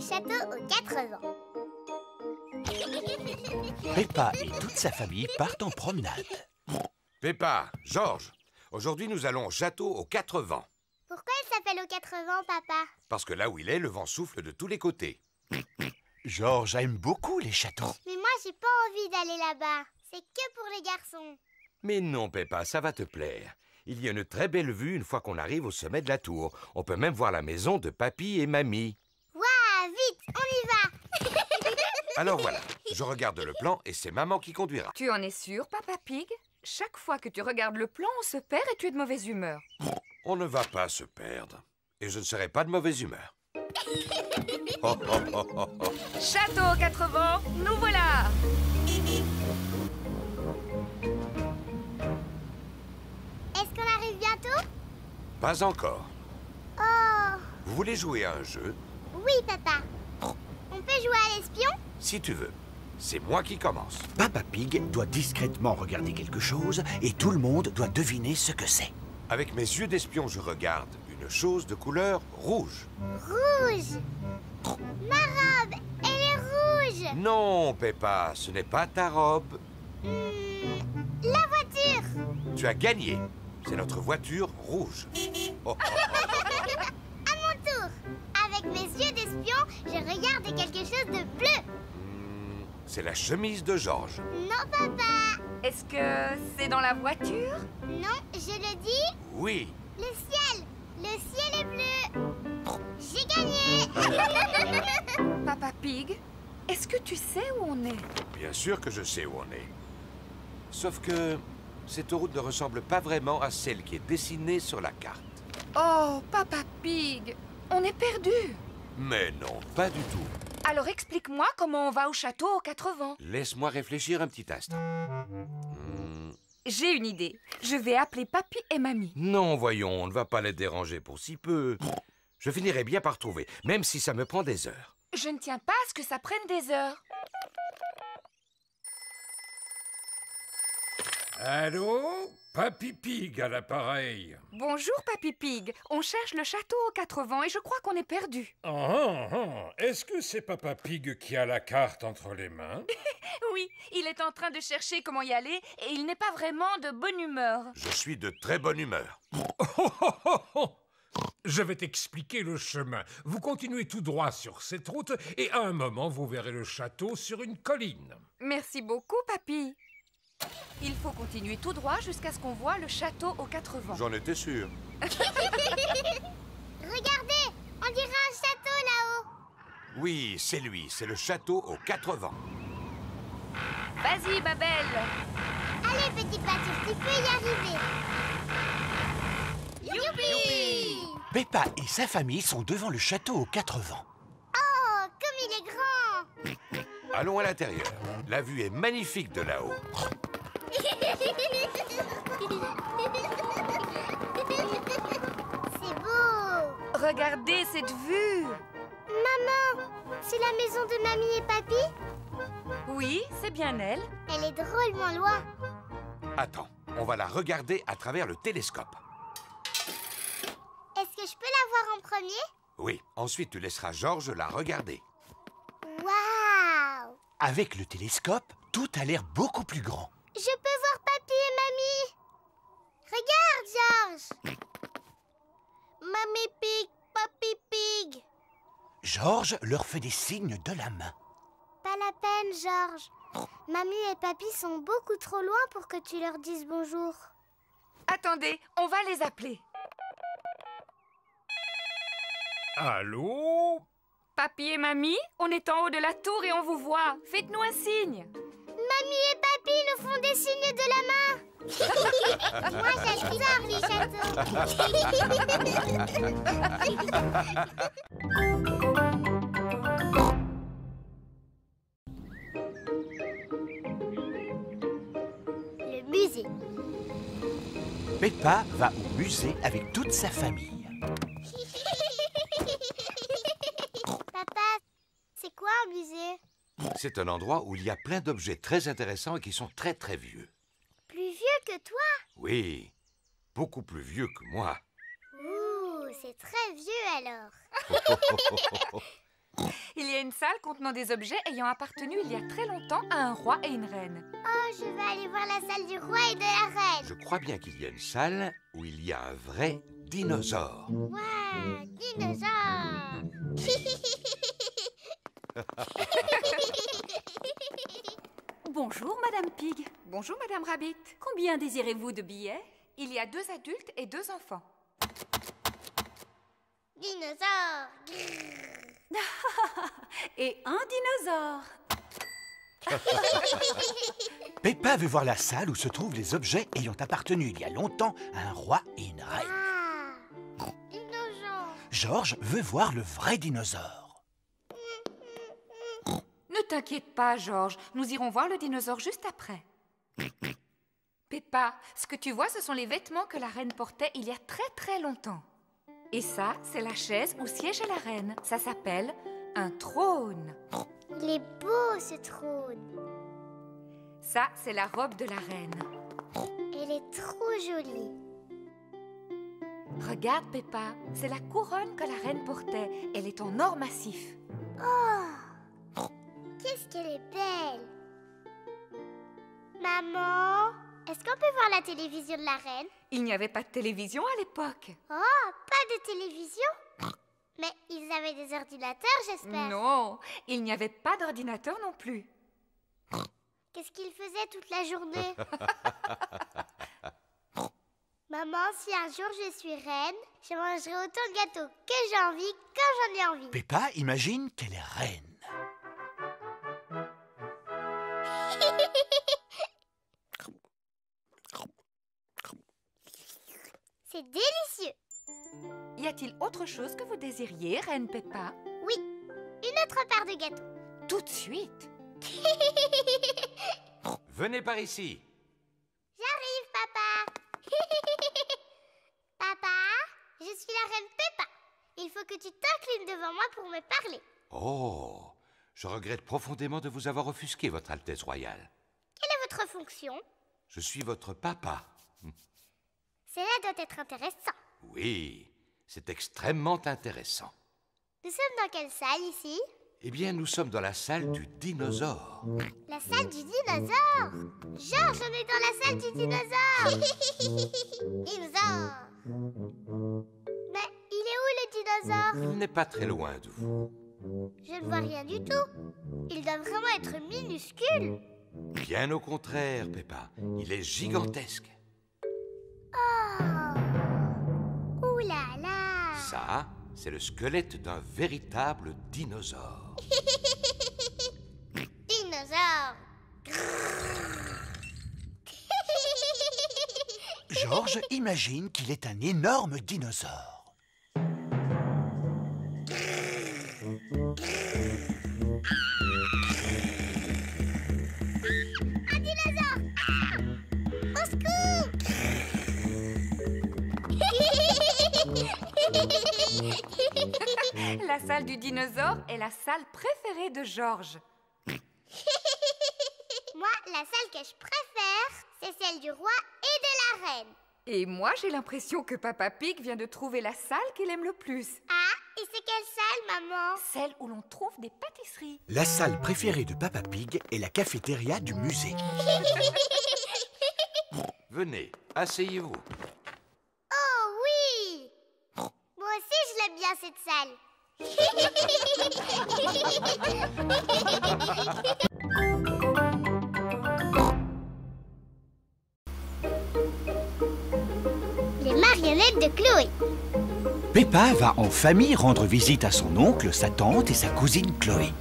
château aux 4 vents. Peppa et toute sa famille partent en promenade. Peppa, Georges, aujourd'hui nous allons au château aux 4 vents. Pourquoi il s'appelle aux 4 vents, papa? Parce que là où il est, le vent souffle de tous les côtés. Georges aime beaucoup les châteaux. Mais moi, j'ai pas envie d'aller là-bas. C'est que pour les garçons. Mais non, Peppa, ça va te plaire. Il y a une très belle vue une fois qu'on arrive au sommet de la tour. On peut même voir la maison de papy et mamie. Waouh, vite, on y va. Alors voilà, je regarde le plan et c'est maman qui conduira. Tu en es sûr, Papa Pig? Chaque fois que tu regardes le plan, on se perd et tu es de mauvaise humeur. On ne va pas se perdre. Et je ne serai pas de mauvaise humeur. Oh, oh, oh, oh, oh. Château aux 4 vents, nous voilà! Est-ce qu'on arrive bientôt? Pas encore. Oh, Vous voulez jouer à un jeu? oui, papa. On peut jouer à l'espion? Si tu veux. C'est moi qui commence. Papa Pig doit discrètement regarder quelque chose et tout le monde doit deviner ce que c'est. Avec mes yeux d'espion, je regarde une chose de couleur rouge. Rouge. Ma robe, elle est rouge. Non, Peppa, ce n'est pas ta robe. La voiture. Tu as gagné. C'est notre voiture rouge. Oh, oh. À mon tour. Avec mes yeux d'espion, je regarde quelque chose de bleu. C'est la chemise de Georges. Non, papa. Est-ce que c'est dans la voiture? Non, je le dis. Oui. Le ciel. Le ciel est bleu. J'ai gagné. Papa Pig, est-ce que tu sais où on est? Bien sûr que je sais où on est. Sauf que cette route ne ressemble pas vraiment à celle qui est dessinée sur la carte. Oh, Papa Pig, on est perdu. Mais non, pas du tout. Alors explique-moi comment on va au château aux 4 vents. Laisse-moi réfléchir un petit instant. J'ai une idée. Je vais appeler Papy et Mamie. Non, voyons, on ne va pas les déranger pour si peu. Je finirai bien par trouver, même si ça me prend des heures. Je ne tiens pas à ce que ça prenne des heures. Allô? Papy Pig à l'appareil. Bonjour, Papy Pig. On cherche le château aux 4 vents et je crois qu'on est perdu. Est-ce que c'est Papa Pig qui a la carte entre les mains? Oui, il est en train de chercher comment y aller et il n'est pas vraiment de bonne humeur. Je suis de très bonne humeur. Je vais t'expliquer le chemin. Vous continuez tout droit sur cette route et à un moment, vous verrez le château sur une colline. Merci beaucoup, Papy. Il faut continuer tout droit jusqu'à ce qu'on voit le château aux 4 vents. J'en étais sûr. Regardez, on dirait un château là-haut. Oui, c'est lui, c'est le château aux 4 vents. Vas-y, ma belle. Allez, petit pâture, tu peux y arriver. Youpi! Peppa et sa famille sont devant le château aux 4 vents. Oh, comme il est grand. Allons à l'intérieur. La vue est magnifique de là-haut. C'est beau. Regardez cette vue. Maman, c'est la maison de mamie et papy? Oui, c'est bien elle. Elle est drôlement loin. Attends, on va la regarder à travers le télescope. Est-ce que je peux la voir en premier? Oui, ensuite tu laisseras Georges la regarder. Waouh! Avec le télescope, tout a l'air beaucoup plus grand. Je peux voir papy et mamie. Regarde, Georges. Mamie Pig, papy Pig. Georges leur fait des signes de la main. Pas la peine, Georges. Mamie et papy sont beaucoup trop loin pour que tu leur dises bonjour. Attendez, on va les appeler. Allô? Papy et Mamie, on est en haut de la tour et on vous voit. Faites-nous un signe. Mamie et papy nous font des signes de la main. Moi, j'adore les châteaux. Le musée. Peppa va au musée avec toute sa famille. Papa, c'est quoi un musée? C'est un endroit où il y a plein d'objets très intéressants et qui sont très très vieux. Plus vieux que toi? Oui, beaucoup plus vieux que moi. Ouh, c'est très vieux alors. Il y a une salle contenant des objets ayant appartenu il y a très longtemps à un roi et une reine. Oh, je vais aller voir la salle du roi et de la reine. Je crois bien qu'il y a une salle où il y a un vrai dinosaure. Ouais, dinosaure. Bonjour, Madame Pig. Bonjour, Madame Rabbit. Combien désirez-vous de billets? Il y a 2 adultes et 2 enfants. Dinosaure. Et un dinosaure. Peppa veut voir la salle où se trouvent les objets ayant appartenu il y a longtemps à un roi et une reine. Ah, dinosaure. George veut voir le vrai dinosaure. Ne t'inquiète pas, George. Nous irons voir le dinosaure juste après. Peppa, ce que tu vois, ce sont les vêtements que la reine portait il y a très très longtemps. Et ça, c'est la chaise où siège la reine. Ça s'appelle un trône. Il est beau, ce trône. Ça, c'est la robe de la reine. Elle est trop jolie. Regarde, Peppa, c'est la couronne que la reine portait. Elle est en or massif. Oh, qu'est-ce qu'elle est belle. Maman, est-ce qu'on peut voir la télévision de la reine? Il n'y avait pas de télévision à l'époque. Oh, pas de télévision? Mais ils avaient des ordinateurs, j'espère. Non, il n'y avait pas d'ordinateur non plus. Qu'est-ce qu'ils faisaient toute la journée? Maman, si un jour je suis reine, je mangerai autant de gâteaux que j'ai envie quand j'en ai envie. Peppa imagine qu'elle est reine. C'est délicieux. Y a-t-il autre chose que vous désiriez, Reine Peppa? Oui, une autre part de gâteau. Tout de suite. Venez par ici. J'arrive, papa. Papa, je suis la reine Peppa. Il faut que tu t'inclines devant moi pour me parler. Oh, je regrette profondément de vous avoir offusqué, Votre Altesse Royale. Quelle est votre fonction? Je suis votre papa. Cela doit être intéressant. Oui, c'est extrêmement intéressant. Nous sommes dans quelle salle ici? Eh bien, nous sommes dans la salle du dinosaure. La salle du dinosaure. Georges, on est dans la salle du dinosaure. Dinosaure. Mais il est où le dinosaure? Il n'est pas très loin de vous. Je ne vois rien du tout. Il doit vraiment être minuscule. Bien au contraire, Peppa. Il est gigantesque. Oh. Ouh là là. Ça, c'est le squelette d'un véritable dinosaure. Dinosaure. George imagine qu'il est un énorme dinosaure. Un dinosaure. Au secours. La salle du dinosaure est la salle préférée de Georges. Moi, la salle que je préfère, c'est celle du roi et de la reine. Et moi, j'ai l'impression que Papa Pig vient de trouver la salle qu'il aime le plus. Ah, et c'est quelle salle, maman? Celle où l'on trouve des pâtisseries. La salle préférée de Peppa Pig est la cafétéria du musée. Venez, asseyez-vous. Oh oui! Moi aussi, je l'aime bien, cette salle. Les marionnettes de Chloé. Peppa va en famille rendre visite à son oncle, sa tante et sa cousine Chloé.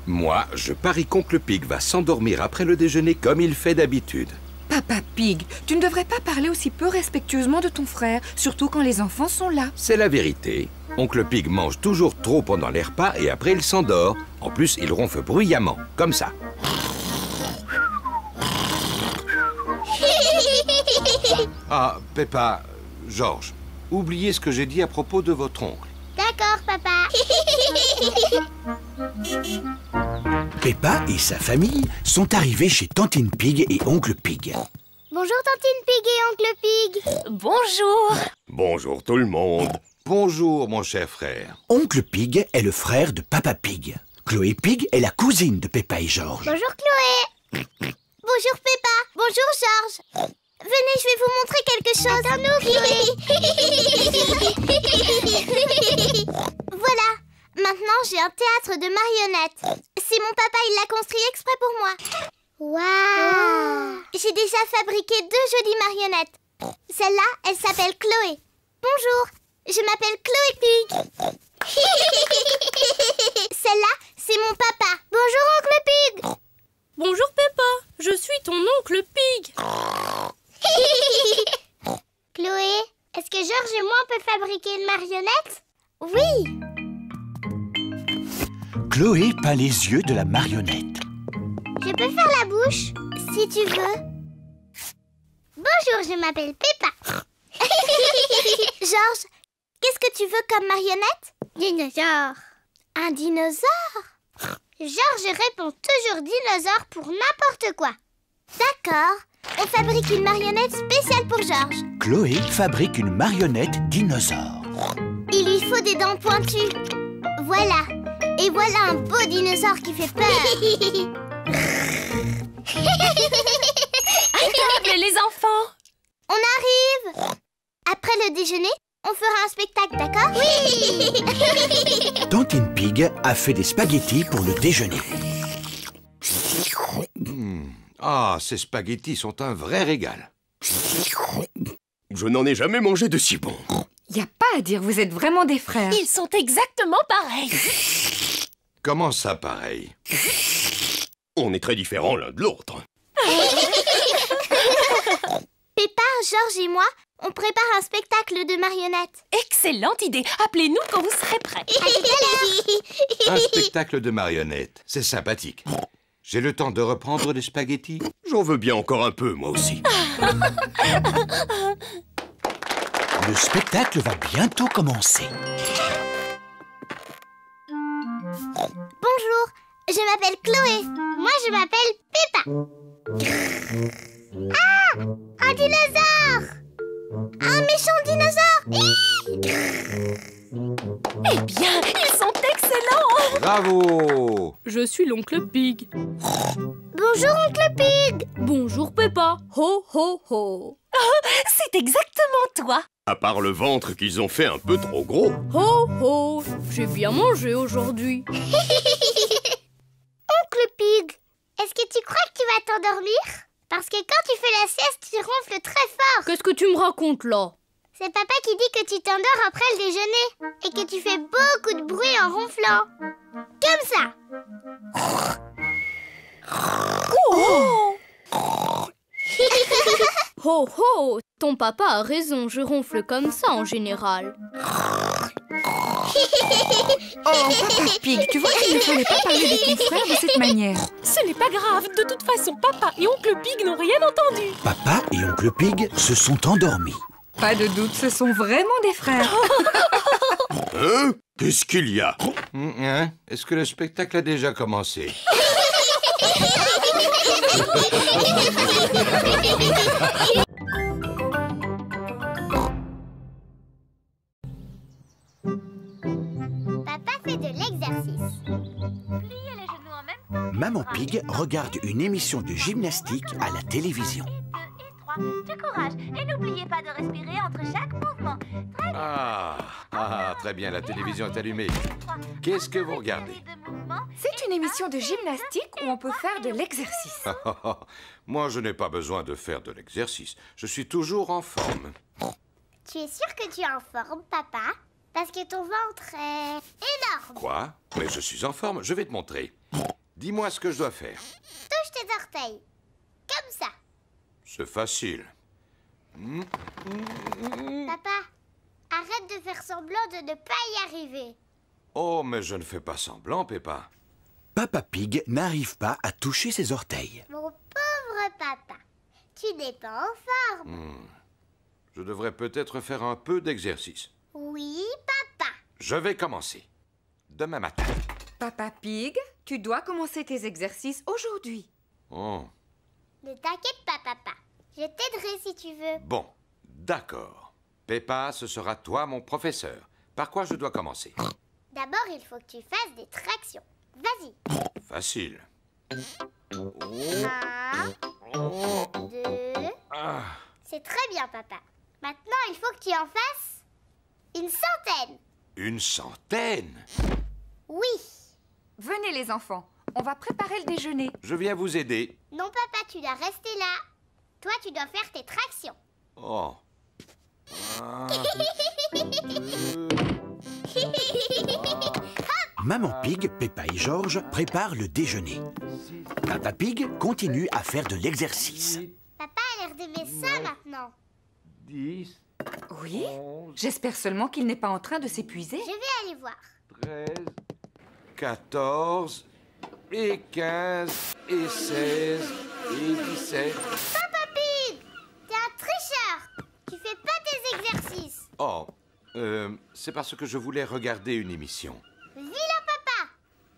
Moi, je parie qu'Oncle Pig va s'endormir après le déjeuner comme il fait d'habitude. Papa Pig, tu ne devrais pas parler aussi peu respectueusement de ton frère, surtout quand les enfants sont là. C'est la vérité. Oncle Pig mange toujours trop pendant les repas et après il s'endort. En plus, il ronfle bruyamment, comme ça. Ah, Peppa, George, oubliez ce que j'ai dit à propos de votre oncle. D'accord, papa. Peppa et sa famille sont arrivés chez Tantine Pig et Oncle Pig. Bonjour, Tantine Pig et Oncle Pig. Bonjour. Bonjour tout le monde. Bonjour, mon cher frère. Oncle Pig est le frère de Papa Pig. Chloé Pig est la cousine de Peppa et Georges. Bonjour Chloé. Bonjour Peppa. Bonjour Georges. Venez, je vais vous montrer quelque chose. Attends-nous, Chloé. Voilà. Maintenant, j'ai un théâtre de marionnettes. C'est mon papa, il l'a construit exprès pour moi. Waouh. J'ai déjà fabriqué 2 jolies marionnettes. Celle-là, elle s'appelle Chloé. Bonjour, je m'appelle Chloé Pig. Celle-là, c'est mon papa. Bonjour, Oncle Pig. Bonjour Peppa, je suis ton oncle Pig. Chloé, est-ce que Georges et moi on peut fabriquer une marionnette? Oui. Chloé peint les yeux de la marionnette. Je peux faire la bouche, si tu veux. Bonjour, je m'appelle Peppa. Georges, qu'est-ce que tu veux comme marionnette? Dinosaure. Un dinosaure? Georges répond toujours dinosaure pour n'importe quoi. D'accord, on fabrique une marionnette spéciale pour Georges. Chloé fabrique une marionnette dinosaure. Il lui faut des dents pointues. Voilà. Et voilà un beau dinosaure qui fait peur. À table, les enfants. On arrive. Après le déjeuner, on fera un spectacle, d'accord? Oui. Tantine Pig a fait des spaghettis pour le déjeuner. Ah, ces spaghettis sont un vrai régal. Je n'en ai jamais mangé de si bon. Y a pas à dire, vous êtes vraiment des frères. Ils sont exactement pareils. Comment ça, pareil? On est très différents l'un de l'autre. Peppa, Georges et moi, on prépare un spectacle de marionnettes. Excellente idée. Appelez-nous quand vous serez prêts. À tout à l'heure. Un spectacle de marionnettes, c'est sympathique. J'ai le temps de reprendre les spaghettis? J'en veux bien encore un peu, moi aussi. Le spectacle va bientôt commencer. Bonjour, je m'appelle Chloé. Moi, je m'appelle Peppa. Ah, un dinosaure! Un méchant dinosaure! Eh bien, ils sont excellents. Bravo! Je suis l'oncle Pig. Bonjour, Oncle Pig. Bonjour Peppa. Ho ho ho. C'est exactement toi. À part le ventre qu'ils ont fait un peu trop gros. Ho ho. J'ai bien mangé aujourd'hui. Oncle Pig, est-ce que tu crois que tu vas t'endormir? Parce que quand tu fais la sieste, tu ronfles très fort. Qu'est-ce que tu me racontes là? C'est papa qui dit que tu t'endors après le déjeuner et que tu fais beaucoup de bruit en ronflant. Comme ça. Oh! Ho ho! Ton papa a raison, je ronfle comme ça en général. Oh, Papa Pig, tu vois qu'il ne fallait pas parler de ton frère de cette manière. Ce n'est pas grave, de toute façon, papa et oncle Pig n'ont rien entendu. Papa et oncle Pig se sont endormis. Pas de doute, ce sont vraiment des frères. Hein? Qu'est-ce qu'il y a? Hein? Est-ce que le spectacle a déjà commencé? Papa fait de l'exercice. Maman Pig regarde une émission de gymnastique à la télévision. Du courage et n'oubliez pas de respirer entre chaque mouvement. Très bien, la télévision est allumée. Qu'est-ce que vous regardez? C'est une émission de gymnastique où on peut faire de l'exercice. Moi, je n'ai pas besoin de faire de l'exercice. Je suis toujours en forme. Tu es sûr que tu es en forme, papa? Parce que ton ventre est énorme. Quoi? Mais je suis en forme, je vais te montrer. Dis-moi ce que je dois faire. Touche tes orteils. Comme ça. C'est facile. Papa, arrête de faire semblant de ne pas y arriver. Oh, mais je ne fais pas semblant, Peppa. Papa Pig n'arrive pas à toucher ses orteils. Mon pauvre papa, tu n'es pas en forme. Je devrais peut-être faire un peu d'exercice. Oui, papa. Je vais commencer. Demain matin. Papa Pig, tu dois commencer tes exercices aujourd'hui. Oh, Ne t'inquiète pas, papa. Je t'aiderai si tu veux. bon, d'accord. Peppa, ce sera toi mon professeur. Par quoi je dois commencer? D'abord, il faut que tu fasses des tractions. Vas-y. Facile. 1, 2... C'est très bien, papa. Maintenant, il faut que tu en fasses une centaine. Une centaine? Oui. Venez les enfants, on va préparer le déjeuner. Je viens vous aider. Non, papa, tu dois rester là. Toi, tu dois faire tes tractions. Oh. Maman Pig, Peppa et George préparent le déjeuner. Papa Pig continue à faire de l'exercice. Papa a l'air d'aimer ça maintenant. 10, Oui? J'espère seulement qu'il n'est pas en train de s'épuiser. Je vais aller voir. 13, 14, et 15, et 16, et 17. Papa Pig, t'es un tricheur. Tu fais pas tes exercices. Oh, c'est parce que je voulais regarder une émission. Vilain papa.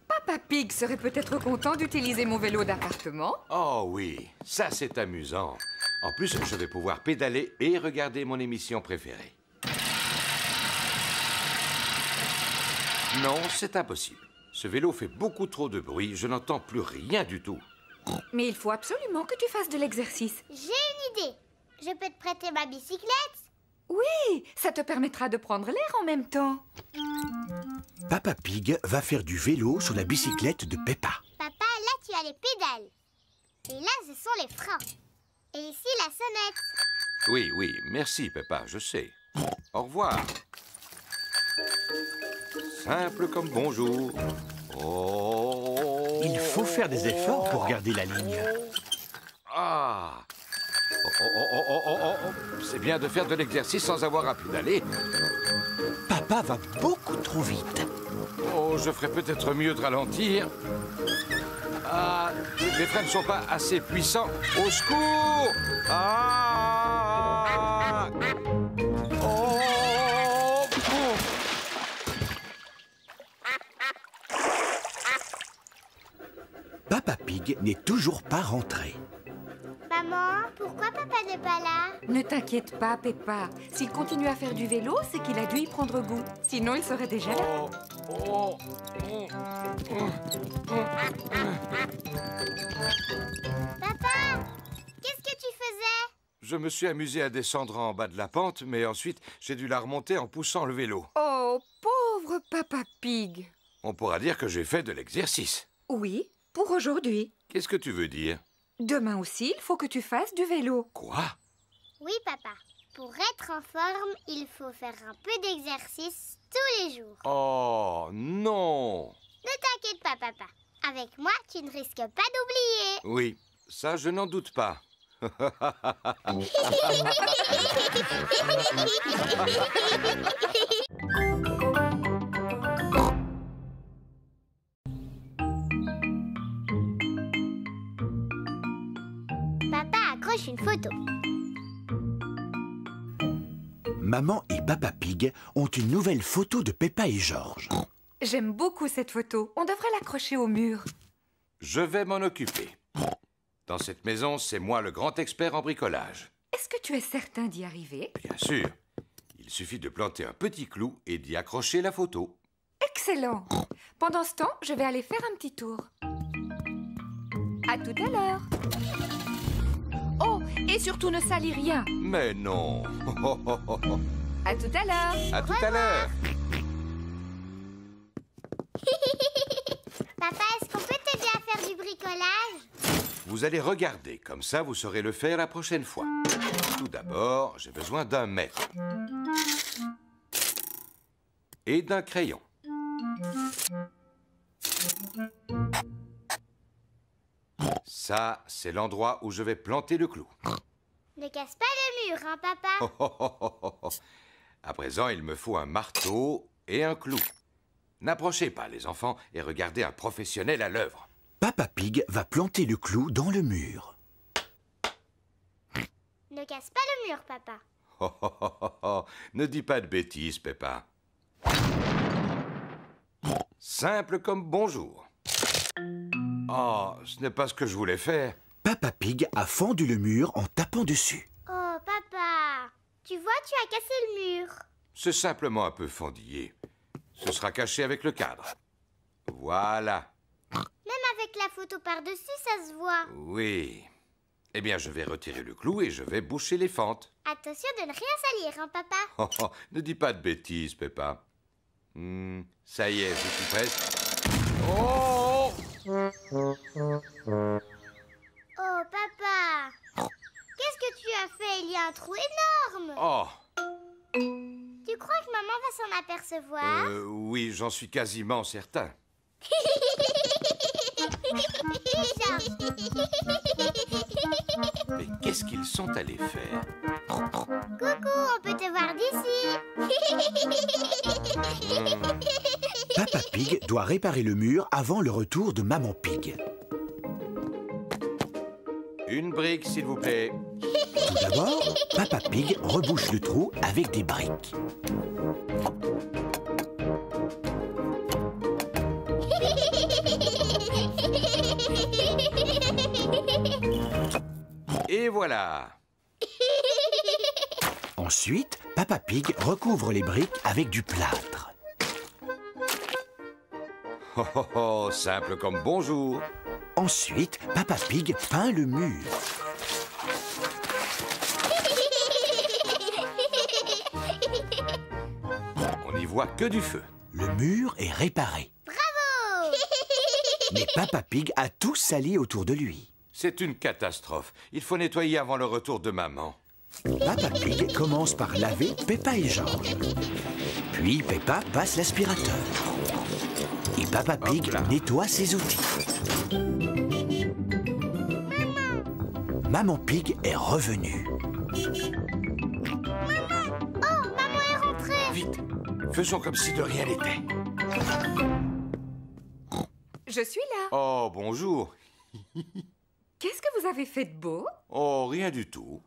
Papa Pig serait peut-être content d'utiliser mon vélo d'appartement. Oh oui, ça c'est amusant. En plus, je vais pouvoir pédaler et regarder mon émission préférée. Non, c'est impossible. Ce vélo fait beaucoup trop de bruit, je n'entends plus rien du tout. Mais il faut absolument que tu fasses de l'exercice. J'ai une idée. Je peux te prêter ma bicyclette? Oui, ça te permettra de prendre l'air en même temps. Papa Pig va faire du vélo sur la bicyclette de Peppa. Papa, là tu as les pédales. Et là ce sont les freins. Et ici la sonnette. Oui, oui, merci Peppa, je sais. Au revoir. Simple comme bonjour. Oh. Il faut faire des efforts pour garder la ligne. Ah. Oh. C'est bien de faire de l'exercice sans avoir à pédaler. Papa va beaucoup trop vite. Oh, je ferais peut-être mieux de ralentir. Ah, les freins ne sont pas assez puissants. Au secours! Ah! Oh! Papa Pig n'est toujours pas rentré. Maman, pourquoi papa n'est pas là? Ne t'inquiète pas, Peppa. S'il continue à faire du vélo, c'est qu'il a dû y prendre goût. Sinon, il serait déjà là. Papa, qu'est-ce que tu faisais? Je me suis amusé à descendre en bas de la pente, mais ensuite, j'ai dû la remonter en poussant le vélo. Oh, pauvre Papa Pig. On pourra dire que j'ai fait de l'exercice. Oui, pour aujourd'hui. Qu'est-ce que tu veux dire? Demain aussi, il faut que tu fasses du vélo. Quoi? Oui, papa. Pour être en forme, il faut faire un peu d'exercice tous les jours. Oh, non! Ne t'inquiète pas, papa. Avec moi, tu ne risques pas d'oublier. Oui, ça, je n'en doute pas. Papa accroche une photo. Maman et Papa Pig ont une nouvelle photo de Peppa et George. J'aime beaucoup cette photo. On devrait l'accrocher au mur. Je vais m'en occuper. Dans cette maison, c'est moi le grand expert en bricolage. Est-ce que tu es certain d'y arriver? Bien sûr. Il suffit de planter un petit clou et d'y accrocher la photo. Excellent. Pendant ce temps, je vais aller faire un petit tour. À tout à l'heure. Oh, et surtout ne salis rien. Mais non. À tout à l'heure. À tout à l'heure. Papa, est-ce qu'on peut t'aider à faire du bricolage? Vous allez regarder, comme ça vous saurez le faire la prochaine fois. Tout d'abord, j'ai besoin d'un mètre. Et d'un crayon. Ça, c'est l'endroit où je vais planter le clou. Ne casse pas le mur, hein, papa? À présent, il me faut un marteau et un clou. N'approchez pas, les enfants, et regardez un professionnel à l'œuvre. Papa Pig va planter le clou dans le mur. Ne casse pas le mur, papa. Ne dis pas de bêtises, Peppa. Simple comme bonjour. Oh, ce n'est pas ce que je voulais faire. Papa Pig a fendu le mur en tapant dessus. Oh, papa, tu vois, tu as cassé le mur. C'est simplement un peu fendillé. Ce sera caché avec le cadre. Voilà. Même avec la photo par-dessus, ça se voit. Oui. Eh bien, je vais retirer le clou et je vais boucher les fentes. Attention de ne rien salir, hein, papa? Oh, oh, ne dis pas de bêtises, Peppa. Ça y est, je suis presque. Oh! Oh, papa! Qu'est-ce que tu as fait? Il y a un trou énorme! Oh! Tu crois que maman va s'en apercevoir? Oui, j'en suis quasiment certain. Mais qu'est-ce qu'ils sont allés faire? Coucou, on peut te voir d'ici. Papa Pig doit réparer le mur avant le retour de Maman Pig. Une brique, s'il vous plaît. Tout d'abord, Papa Pig rebouche le trou avec des briques. Et voilà. Ensuite, Papa Pig recouvre les briques avec du plâtre. Oh, oh, oh, simple comme bonjour. Ensuite, Papa Pig peint le mur. On n'y voit que du feu. Le mur est réparé. Bravo! Mais Papa Pig a tout sali autour de lui. C'est une catastrophe. Il faut nettoyer avant le retour de maman. Papa Pig commence par laver Peppa et George. Puis Peppa passe l'aspirateur. Et Papa Pig nettoie ses outils. Maman Pig est revenue. Oh, maman est rentrée. Vite, faisons comme si de rien n'était. Je suis là. Oh, bonjour. Qu'est-ce que vous avez fait de beau? Oh, rien du tout.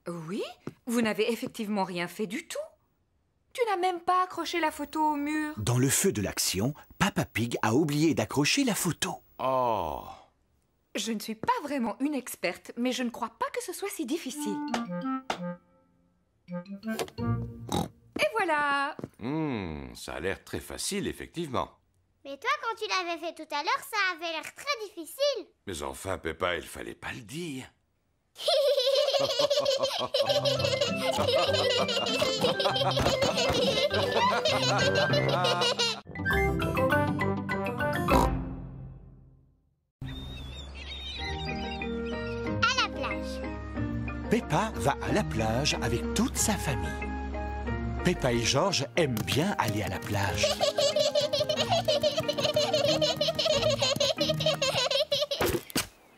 Oui, vous n'avez effectivement rien fait du tout. Tu n'as même pas accroché la photo au mur. Dans le feu de l'action, Papa Pig a oublié d'accrocher la photo. Oh. Je ne suis pas vraiment une experte, mais je ne crois pas que ce soit si difficile. Et voilà! Ça a l'air très facile, effectivement. Mais toi, quand tu l'avais fait tout à l'heure, ça avait l'air très difficile. Mais enfin, Peppa, il fallait pas le dire. À la plage. Peppa va à la plage avec toute sa famille. Peppa et George aiment bien aller à la plage.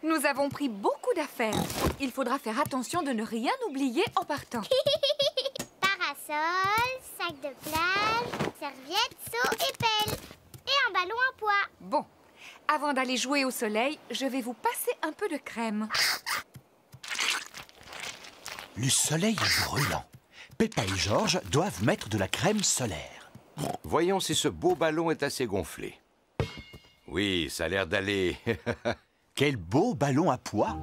Nous avons pris beaucoup d'affaires. Il faudra faire attention de ne rien oublier en partant. Parasol, sac de plage, serviette, seau et pelle. Et un ballon en poids. Bon, avant d'aller jouer au soleil, je vais vous passer un peu de crème. Le soleil est brûlant. Peppa et George doivent mettre de la crème solaire. Voyons si ce beau ballon est assez gonflé. Oui, ça a l'air d'aller. Quel beau ballon à pois!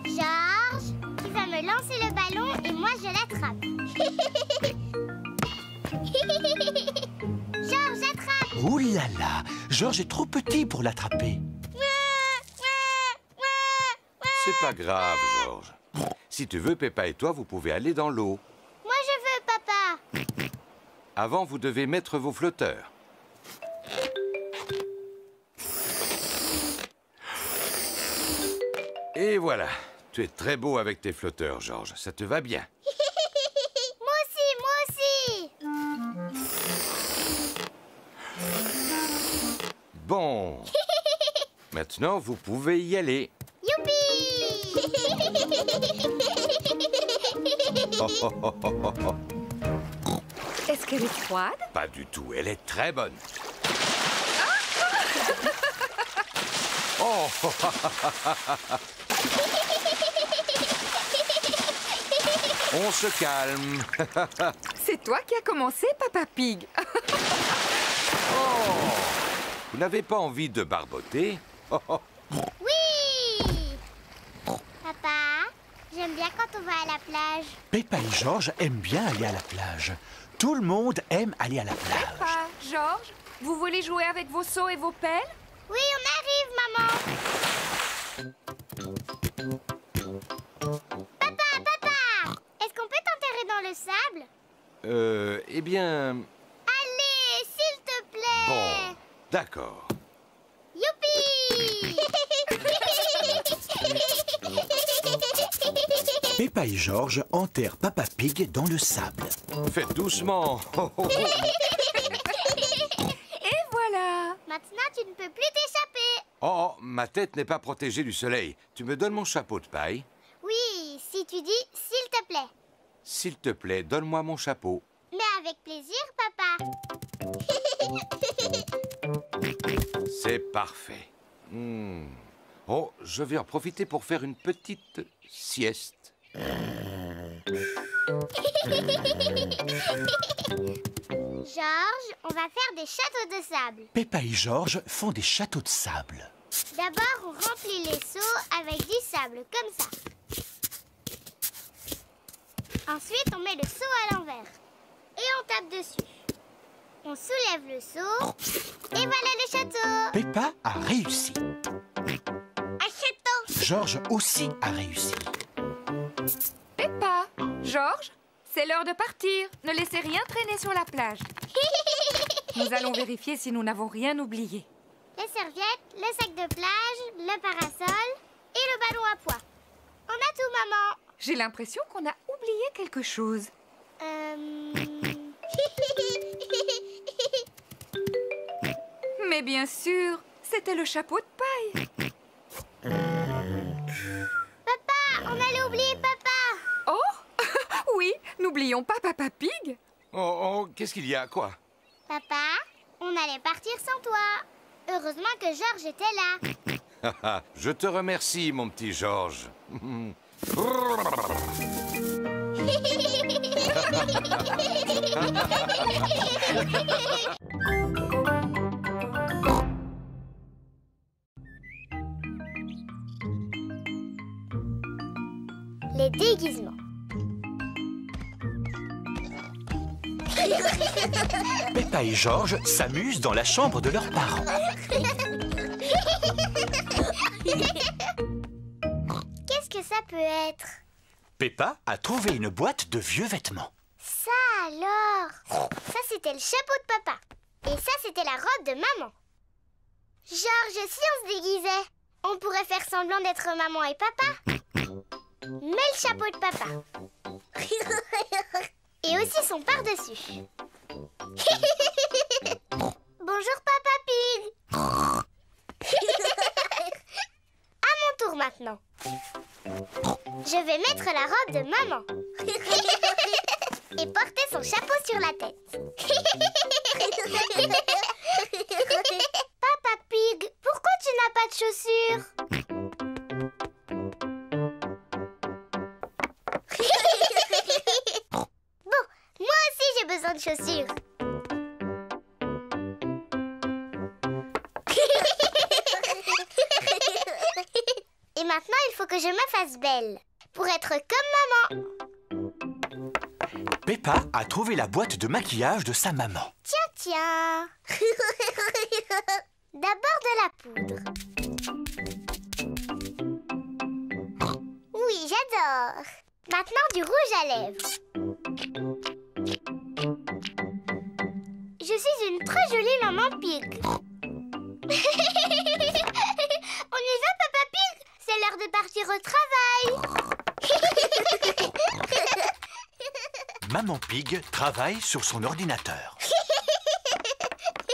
George, tu vas me lancer le ballon et moi je l'attrape. George, attrape! Ouh là là! George est trop petit pour l'attraper. C'est pas grave, George. Si tu veux, Peppa et toi, vous pouvez aller dans l'eau. Moi je veux, papa. Avant, vous devez mettre vos flotteurs. Et voilà. Tu es très beau avec tes flotteurs, George. Ça te va bien. Moi aussi. Bon. Maintenant, vous pouvez y aller. Youpi! Oh, oh, oh, oh, oh, oh. Est-ce qu'elle est froide? Pas du tout. Elle est très bonne. Oh! On se calme. C'est toi qui as commencé, Papa Pig. Oh! Vous n'avez pas envie de barboter? Oh, oh. Oui! Papa, j'aime bien quand quand on va à la plage? Peppa et Georges aiment bien aller à la plage. Tout le monde aime aller à la plage. Peppa, Georges, vous voulez jouer avec vos seaux et vos pelles? Oui, on arrive, maman. Papa, est-ce qu'on peut t'enterrer dans le sable? Eh bien... Allez, s'il te plaît. Bon, d'accord. Youpi! Peppa et Georges enterrent Papa Pig dans le sable. Faites doucement. Et voilà! Maintenant, tu ne peux plus t'échapper. Oh, ma tête n'est pas protégée du soleil. Tu me donnes mon chapeau de paille? Oui, si tu dis « s'il te plaît ». S'il te plaît, donne-moi mon chapeau. Mais avec plaisir, papa. C'est parfait. Oh, je vais en profiter pour faire une petite sieste. Georges, on va faire des châteaux de sable. Peppa et Georges font des châteaux de sable. D'abord, on remplit les seaux avec du sable, comme ça. Ensuite, on met le seau à l'envers. Et on tape dessus. On soulève le seau. Et voilà le château. Peppa a réussi. Un château. Georges aussi a réussi. Peppa, Georges, c'est l'heure de partir. Ne laissez rien traîner sur la plage. Nous allons vérifier si nous n'avons rien oublié. Les serviettes, le sac de plage, le parasol et le ballon à pois. On a tout, maman. J'ai l'impression qu'on a oublié quelque chose. Mais bien sûr, c'était le chapeau de paille. Papa, on allait oublier papa. Oh, oui, n'oublions pas Papa Pig. Oh, qu'est-ce qu'il y a, quoi? Papa, on allait partir sans toi. Heureusement que Georges était là. Je te remercie, mon petit Georges. Les déguisements. Peppa et Georges s'amusent dans la chambre de leurs parents. Qu'est-ce que ça peut être? Peppa a trouvé une boîte de vieux vêtements. Ça alors! Ça, c'était le chapeau de papa. Et ça, c'était la robe de maman. Georges, si on se déguisait, on pourrait faire semblant d'être maman et papa. Mets le chapeau de papa. Et aussi son par-dessus. Bonjour, Papa Pig. À mon tour maintenant. Je vais mettre la robe de maman. Et porter son chapeau sur la tête. Papa Pig, pourquoi tu n'as pas de chaussures? Bon, moi aussi j'ai besoin de chaussures. Et maintenant, il faut que je me fasse belle pour être comme maman. Peppa a trouvé la boîte de maquillage de sa maman. Tiens. D'abord de la poudre. Oui, j'adore. Maintenant, du rouge à lèvres. Je suis une très jolie maman Pig. On y va, Papa Pig? C'est l'heure de partir au travail. Maman Pig travaille sur son ordinateur.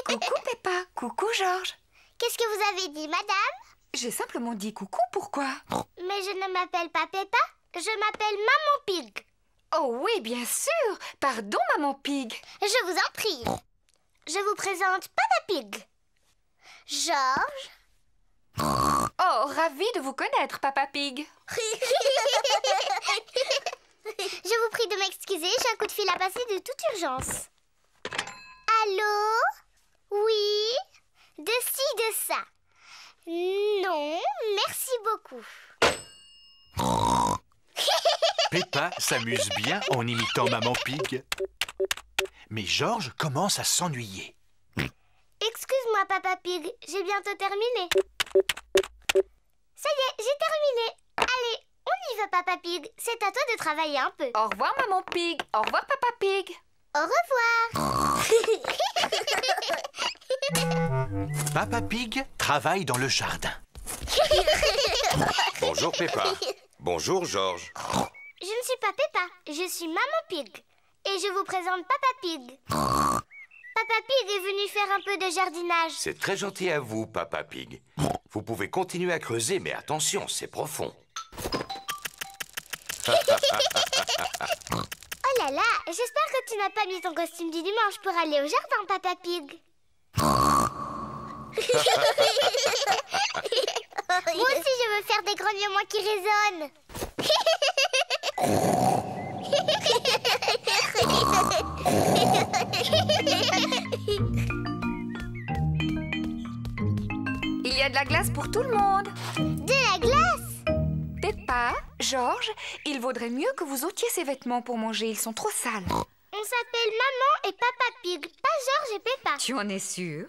Coucou Peppa, coucou Georges. Qu'est-ce que vous avez dit, madame? J'ai simplement dit coucou, pourquoi? Mais je ne m'appelle pas Peppa, je m'appelle Maman Pig. Oh oui, bien sûr. Pardon, Maman Pig. Je vous en prie. Je vous présente Papa Pig. Georges. Oh, ravi de vous connaître, Papa Pig. Je vous prie de m'excuser, j'ai un coup de fil à passer de toute urgence. Allô? Oui? De ci, de ça. Non, merci beaucoup. Peppa s'amuse bien en imitant Maman Pig. Mais Georges commence à s'ennuyer. Excuse-moi, Papa Pig, j'ai bientôt terminé. Ça y est, j'ai terminé. Allez, on y va, Papa Pig. C'est à toi de travailler un peu. Au revoir, Maman Pig. Au revoir, Papa Pig. Au revoir. Papa Pig travaille dans le jardin. Bonjour Peppa. Bonjour Georges. Je ne suis pas Peppa, je suis Maman Pig. Et je vous présente Papa Pig. Papa Pig est venu faire un peu de jardinage. C'est très gentil à vous, Papa Pig. Vous pouvez continuer à creuser, mais attention, c'est profond. Oh là là, j'espère que tu n'as pas mis ton costume du dimanche pour aller au jardin, Papa Pig. Moi aussi, je veux faire des grognements qui résonnent. Il y a de la glace pour tout le monde. De la glace? Peppa, Georges, il vaudrait mieux que vous ôtiez ces vêtements pour manger. Ils sont trop sales. On s'appelle Maman et Papa Pig, pas Georges et Peppa. Tu en es sûre?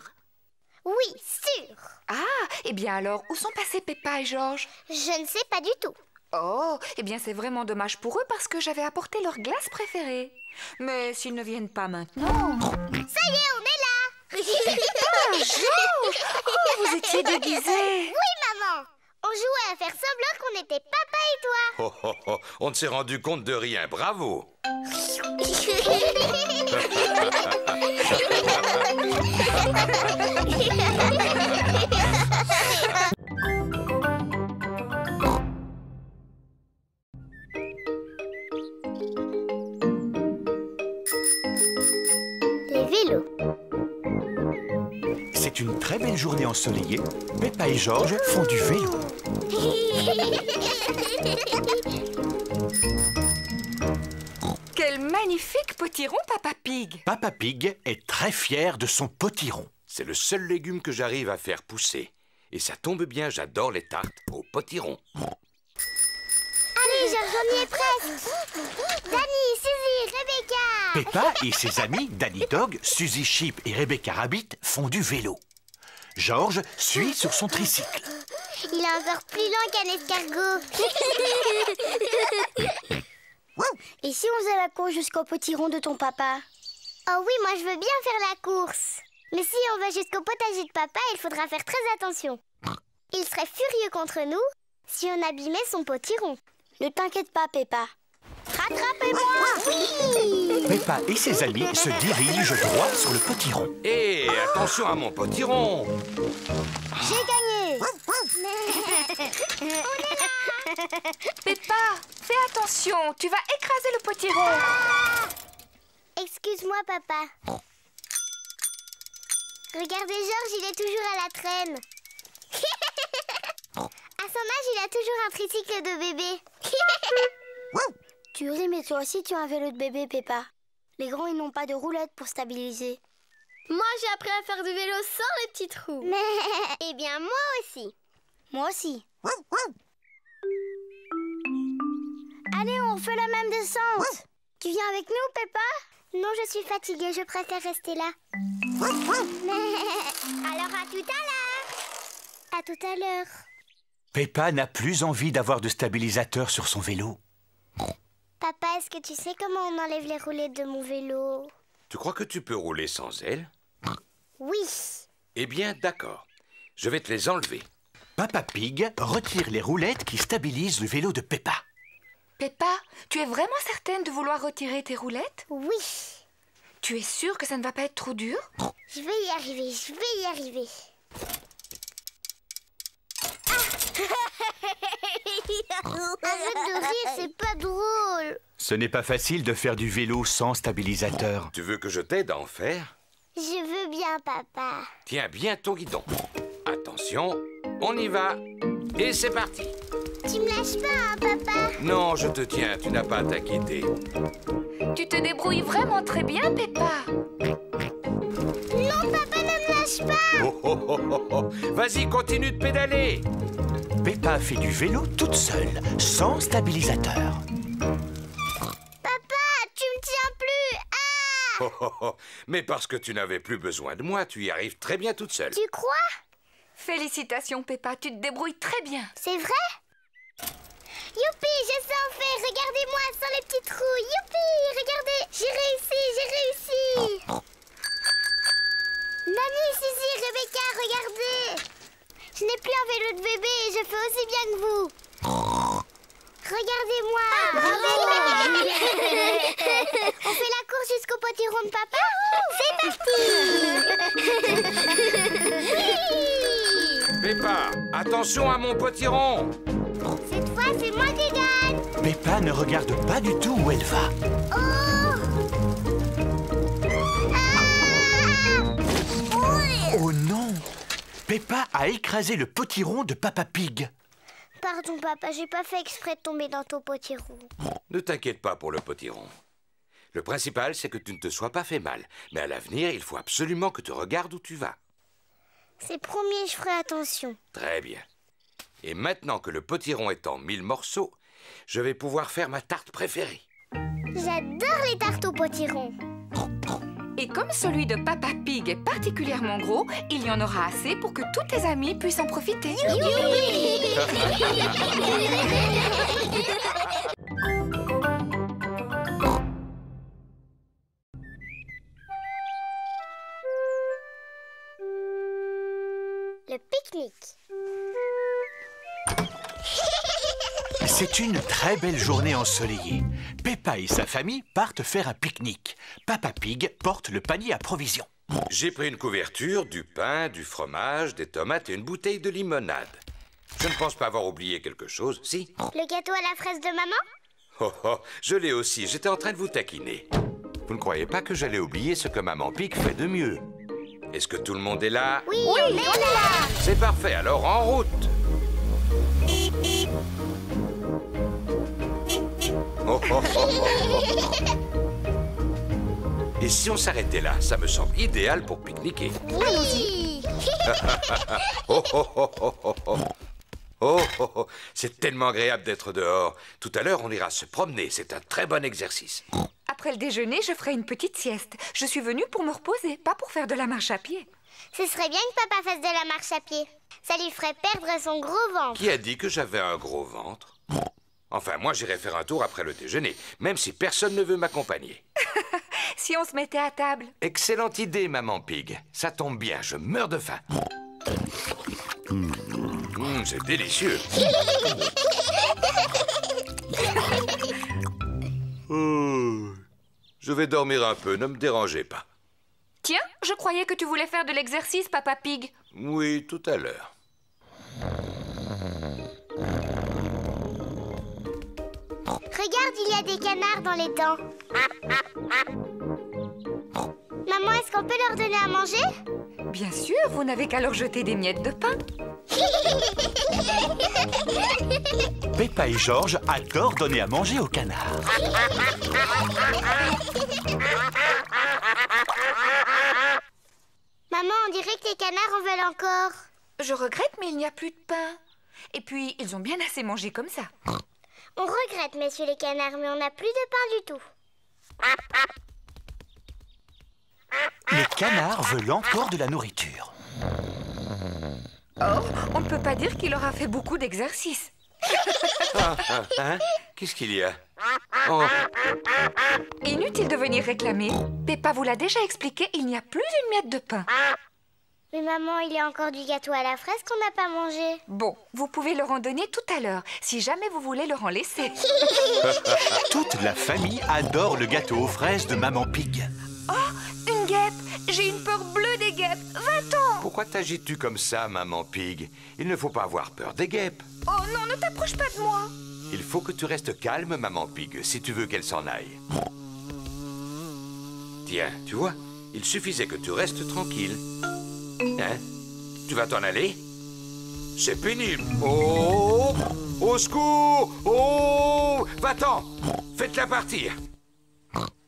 Oui, sûr. Ah, eh bien alors, où sont passés Peppa et Georges? Je ne sais pas du tout. Oh, eh bien c'est vraiment dommage pour eux parce que j'avais apporté leur glace préférée. Mais s'ils ne viennent pas maintenant... Ça y est, on est là. Ah, Georges! Oh, vous étiez déguisés. Oui, maman. On jouait à faire semblant qu'on était papa et toi. Oh, oh, oh, on ne s'est rendu compte de rien, bravo. Les vélos. C'est une très belle journée ensoleillée. Peppa et Georges font du vélo. Quel magnifique potiron, Papa Pig. Papa Pig est très fier de son potiron. C'est le seul légume que j'arrive à faire pousser. Et ça tombe bien, j'adore les tartes au potiron. Allez, Georges, on y est presque. Danny, Suzy, Rebecca. Peppa et ses amis Danny Dog, Suzy Sheep et Rebecca Rabbit font du vélo. Georges suit sur son tricycle. Il est encore plus lent qu'un escargot. Et si on faisait la course jusqu'au potiron de ton papa? Oh oui, moi je veux bien faire la course. Mais si on va jusqu'au potager de papa, il faudra faire très attention. Il serait furieux contre nous si on abîmait son potiron. Ne t'inquiète pas, Peppa. Rattrapez-moi! Oui! Peppa et ses amis se dirigent droit sur le potiron. Hé, attention à mon potiron. J'ai gagné! Peppa, fais attention, tu vas écraser le potiron. Excuse-moi, papa. Regardez, Georges, il est toujours à la traîne. À son âge, il a toujours un tricycle de bébé. Tu ris, mais toi aussi tu as un vélo de bébé, Peppa. Les grands, ils n'ont pas de roulette pour stabiliser. Moi, j'ai appris à faire du vélo sans les petits trous. Mais, eh bien, moi aussi. Moi aussi. Allez, on fait la même descente. Tu viens avec nous, Peppa? Non, je suis fatiguée, je préfère rester là. Alors, à tout à l'heure. À tout à l'heure. Peppa n'a plus envie d'avoir de stabilisateur sur son vélo. Papa, est-ce que tu sais comment on enlève les roulettes de mon vélo? Tu crois que tu peux rouler sans elles? Oui. Eh bien, d'accord. Je vais te les enlever. Papa Pig retire les roulettes qui stabilisent le vélo de Peppa. Peppa, tu es vraiment certaine de vouloir retirer tes roulettes? Oui. Tu es sûre que ça ne va pas être trop dur? Je vais y arriver, je vais y arriver. Arrête de rire, c'est pas drôle. Ce n'est pas facile de faire du vélo sans stabilisateur. Tu veux que je t'aide à en faire? Je veux bien, papa. Tiens bien ton guidon. Attention, on y va. Et c'est parti. Tu me lâches pas, hein, papa? Non, je te tiens, tu n'as pas à t'inquiéter. Tu te débrouilles vraiment très bien, Peppa. Non, papa, ne me lâche pas. Oh, oh, oh, oh, oh. Vas-y, continue de pédaler. Peppa fait du vélo toute seule, sans stabilisateur. Mais parce que tu n'avais plus besoin de moi, tu y arrives très bien toute seule. Tu crois? Félicitations, Peppa, tu te débrouilles très bien. C'est vrai? Youpi, je sais en faire. Regardez-moi sans les petits trous. Youpi, regardez. J'ai réussi. Nani, Suzy, Rebecca, regardez. Je n'ai plus un vélo de bébé et je fais aussi bien que vous. Regardez-moi. On fait la course jusqu'au potiron de papa? C'est parti. Peppa, attention à mon potiron. Cette fois, c'est moi qui gagne. Peppa ne regarde pas du tout où elle va. Oh non! Peppa a écrasé le potiron de Papa Pig. Pardon, papa, j'ai pas fait exprès de tomber dans ton potiron. Ne t'inquiète pas pour le potiron. Le principal, c'est que tu ne te sois pas fait mal. Mais à l'avenir, il faut absolument que tu regardes où tu vas. C'est promis, je ferai attention. Très bien. Et maintenant que le potiron est en 1000 morceaux, je vais pouvoir faire ma tarte préférée. J'adore les tartes au potiron. Et comme celui de Papa Pig est particulièrement gros, il y en aura assez pour que tous tes amis puissent en profiter. Le pique-nique. C'est une très belle journée ensoleillée. Peppa et sa famille partent faire un pique-nique. Papa Pig porte le panier à provisions. J'ai pris une couverture, du pain, du fromage, des tomates et une bouteille de limonade. Je ne pense pas avoir oublié quelque chose, si? Le gâteau à la fraise de maman? Oh oh, je l'ai aussi, j'étais en train de vous taquiner. Vous ne croyez pas que j'allais oublier ce que Maman Pig fait de mieux? Est-ce que tout le monde est là? Oui, on est là. C'est parfait, alors en route. Oh, oh, oh, oh, oh. Et si on s'arrêtait là, ça me semble idéal pour pique-niquer. Oui. Oh, oh, oh, oh, oh, oh. Oh, oh, oh. C'est tellement agréable d'être dehors. Tout à l'heure, on ira se promener. C'est un très bon exercice. Après le déjeuner, je ferai une petite sieste. Je suis venue pour me reposer, pas pour faire de la marche à pied. Ce serait bien que papa fasse de la marche à pied. Ça lui ferait perdre son gros ventre. Qui a dit que j'avais un gros ventre? Enfin, moi, j'irai faire un tour après le déjeuner, même si personne ne veut m'accompagner. Si on se mettait à table. Excellente idée, Maman Pig. Ça tombe bien, je meurs de faim. C'est délicieux. Je vais dormir un peu, ne me dérangez pas. Tiens, je croyais que tu voulais faire de l'exercice, Papa Pig. Oui, tout à l'heure. Regarde, il y a des canards dans les dents. Maman, est-ce qu'on peut leur donner à manger? Bien sûr, vous n'avez qu'à leur jeter des miettes de pain. Peppa et George adorent donner à manger aux canards. Maman, on dirait que les canards en veulent encore. Je regrette, mais il n'y a plus de pain. Et puis, ils ont bien assez mangé comme ça. On regrette, messieurs les canards, mais on n'a plus de pain du tout. Les canards veulent encore de la nourriture. Or, on ne peut pas dire qu'il aura fait beaucoup d'exercices. Hein? Qu'est-ce qu'il y a? Oh. Inutile de venir réclamer. Peppa vous l'a déjà expliqué, il n'y a plus d'une miette de pain. Mais maman, il y a encore du gâteau à la fraise qu'on n'a pas mangé. Bon, vous pouvez leur en donner tout à l'heure, si jamais vous voulez leur en laisser. Toute la famille adore le gâteau aux fraises de Maman Pig. Oh, une guêpe! J'ai une peur bleue des guêpes. Va-t'en! Pourquoi t'agites-tu comme ça, Maman Pig? Il ne faut pas avoir peur des guêpes. Oh non, ne t'approche pas de moi! Il faut que tu restes calme, Maman Pig, si tu veux qu'elle s'en aille. Tiens, tu vois, il suffisait que tu restes tranquille. Hein? Tu vas t'en aller? C'est pénible. Oh! Au secours! Oh! Va-t'en! Faites-la partir.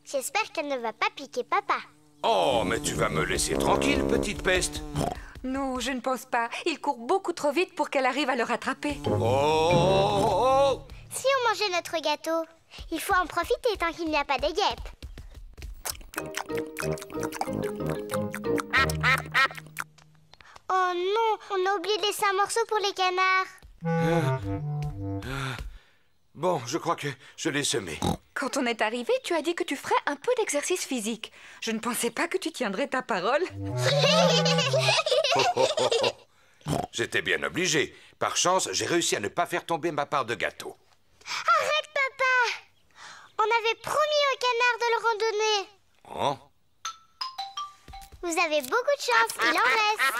J'espère qu'elle ne va pas piquer papa. Oh, mais tu vas me laisser tranquille, petite peste. Non, je ne pense pas. Il court beaucoup trop vite pour qu'elle arrive à le rattraper. Oh! Si on mangeait notre gâteau, il faut en profiter tant qu'il n'y a pas de guêpes. Oh non, on a oublié de laisser un morceau pour les canards. Bon, je crois que je l'ai semé. Quand on est arrivé, tu as dit que tu ferais un peu d'exercice physique. Je ne pensais pas que tu tiendrais ta parole. J'étais bien obligé. Par chance, j'ai réussi à ne pas faire tomber ma part de gâteau. Arrête, papa! On avait promis aux canards de le randonner. Oh. Vous avez beaucoup de chance, il en reste.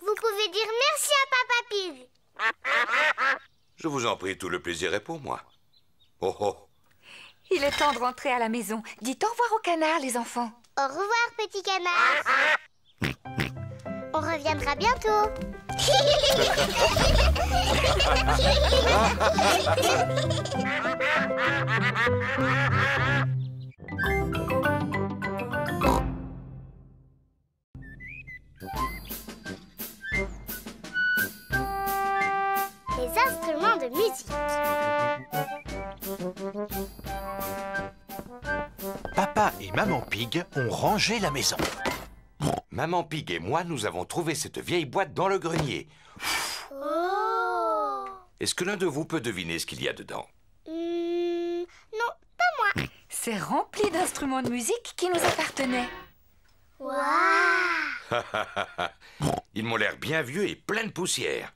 Vous pouvez dire merci à Papa Pig. Je vous en prie, tout le plaisir est pour moi. Oh oh. Il est temps de rentrer à la maison. Dites au revoir aux canards, les enfants. Au revoir, petit canard. On reviendra bientôt. Les instruments de musique. Papa et Maman Pig ont rangé la maison. Maman Pig et moi, nous avons trouvé cette vieille boîte dans le grenier. Oh! Est-ce que l'un de vous peut deviner ce qu'il y a dedans? Non, pas moi. C'est rempli d'instruments de musique qui nous appartenaient. Waouh! Ils m'ont l'air bien vieux et plein de poussière.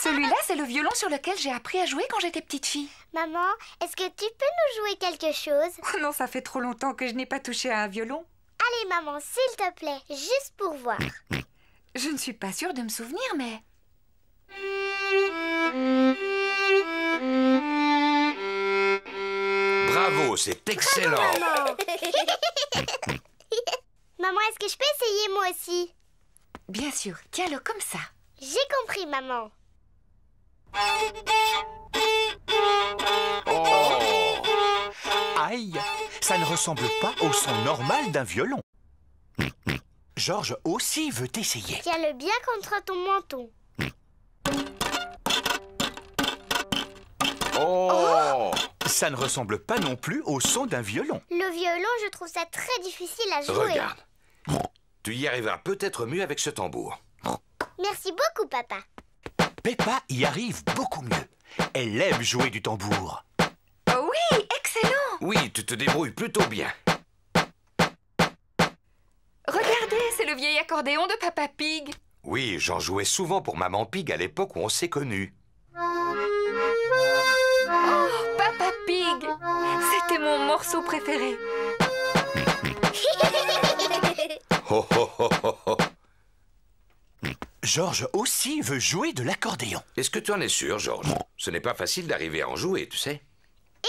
Celui-là, c'est le violon sur lequel j'ai appris à jouer quand j'étais petite fille. Maman, est-ce que tu peux nous jouer quelque chose? Oh non, ça fait trop longtemps que je n'ai pas touché à un violon. Allez, maman, s'il te plaît, juste pour voir. Je ne suis pas sûre de me souvenir, mais... Bravo, c'est excellent. Maman, maman, est-ce que je peux essayer moi aussi? Bien sûr, tiens-le comme ça. J'ai compris, maman. Oh. Aïe, ça ne ressemble pas au son normal d'un violon. Georges aussi veut essayer. Tiens-le bien contre ton menton. Oh. Ça ne ressemble pas non plus au son d'un violon. Le violon, je trouve ça très difficile à jouer. Regarde. Tu y arriveras peut-être mieux avec ce tambour. Merci beaucoup, papa. Peppa y arrive beaucoup mieux. Elle aime jouer du tambour. Oh oui, excellent! Oui, tu te débrouilles plutôt bien. Regardez, c'est le vieil accordéon de Papa Pig. Oui, j'en jouais souvent pour Maman Pig à l'époque où on s'est connus. Oh, Papa Pig! C'était mon morceau préféré. Oh, oh, oh, oh, oh. Georges aussi veut jouer de l'accordéon. Est-ce que tu en es sûr, Georges? Ce n'est pas facile d'arriver à en jouer, tu sais.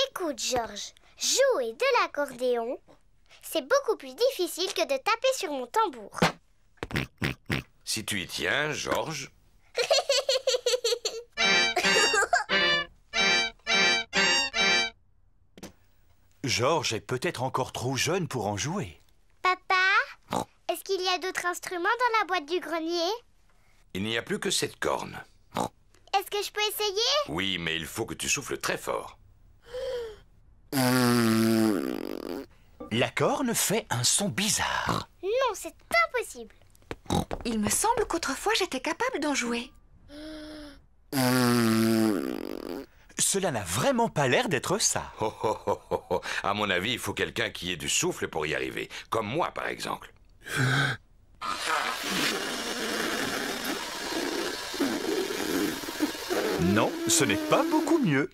Écoute, Georges, jouer de l'accordéon, c'est beaucoup plus difficile que de taper sur mon tambour. Si tu y tiens, Georges... Georges est peut-être encore trop jeune pour en jouer. Papa, est-ce qu'il y a d'autres instruments dans la boîte du grenier? Il n'y a plus que cette corne. Est-ce que je peux essayer? Oui, mais il faut que tu souffles très fort. La corne fait un son bizarre. Non, c'est impossible. Il me semble qu'autrefois j'étais capable d'en jouer. Cela n'a vraiment pas l'air d'être ça. Oh, oh, oh, oh, oh. À mon avis, il faut quelqu'un qui ait du souffle pour y arriver. Comme moi, par exemple. Non, ce n'est pas beaucoup mieux.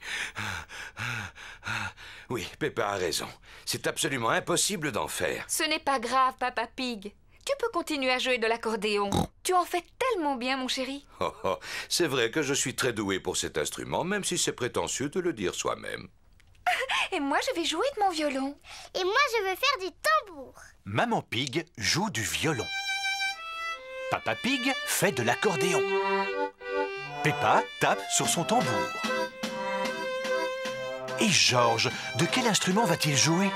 Oui, Peppa a raison. C'est absolument impossible d'en faire. Ce n'est pas grave, Papa Pig. Tu peux continuer à jouer de l'accordéon. Tu en fais tellement bien, mon chéri. Oh, oh. C'est vrai que je suis très doué pour cet instrument, même si c'est prétentieux de le dire soi-même. Et moi, je vais jouer de mon violon. Et moi, je veux faire du tambour. Maman Pig joue du violon. Papa Pig fait de l'accordéon. Peppa tape sur son tambour. Et Georges, de quel instrument va-t-il jouer?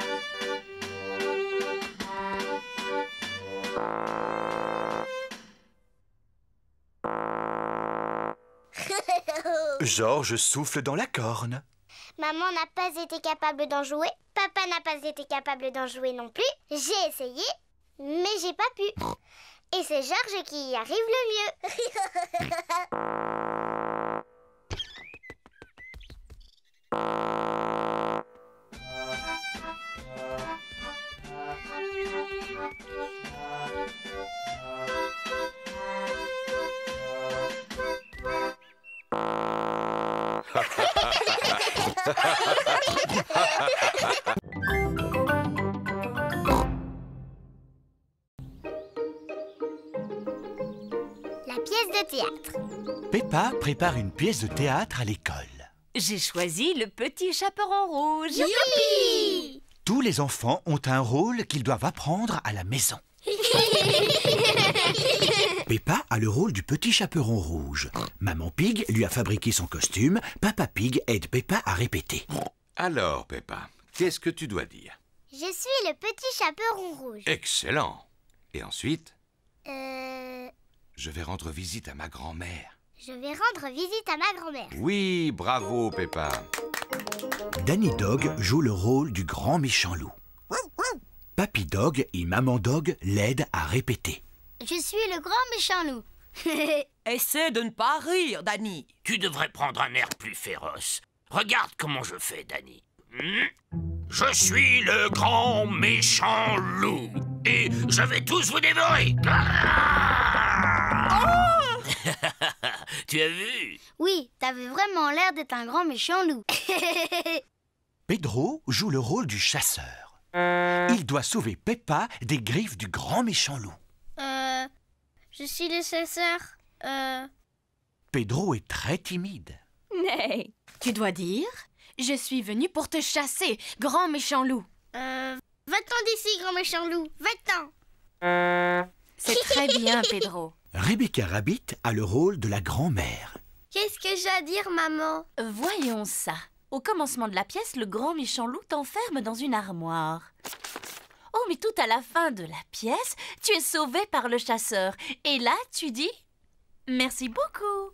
Georges souffle dans la corne. Maman n'a pas été capable d'en jouer. Papa n'a pas été capable d'en jouer non plus. J'ai essayé, mais j'ai pas pu. Et c'est Georges qui y arrive le mieux. La pièce de théâtre. Peppa prépare une pièce de théâtre à l'école. J'ai choisi le petit chaperon rouge. Youpi! Tous les enfants ont un rôle qu'ils doivent apprendre à la maison. Peppa a le rôle du petit chaperon rouge. Maman Pig lui a fabriqué son costume. Papa Pig aide Peppa à répéter. Alors, Peppa, qu'est-ce que tu dois dire? Je suis le petit chaperon rouge. Excellent. Et ensuite? Je vais rendre visite à ma grand-mère. Je vais rendre visite à ma grand-mère. Oui, bravo, Peppa. Danny Dog joue le rôle du grand méchant loup. Papy Dog et Maman Dog l'aident à répéter. Je suis le grand méchant loup. Essaie de ne pas rire, Danny. Tu devrais prendre un air plus féroce. Regarde comment je fais, Danny. Je suis le grand méchant loup. Et je vais tous vous dévorer. Tu as vu? Oui, t'avais vraiment l'air d'être un grand méchant loup. Pedro joue le rôle du chasseur. Il doit sauver Peppa des griffes du grand méchant loup. Je suis le chasseur. Pedro est très timide. Mais tu dois dire, je suis venu pour te chasser, grand méchant loup. Va-t'en d'ici, grand méchant loup. Va-t'en. C'est très bien, Pedro. Rebecca Rabbit a le rôle de la grand-mère. Qu'est-ce que j'ai à dire, maman? Voyons ça. Au commencement de la pièce, le grand méchant loup t'enferme dans une armoire. Oh, mais tout à la fin de la pièce, tu es sauvé par le chasseur. Et là, tu dis « Merci beaucoup ».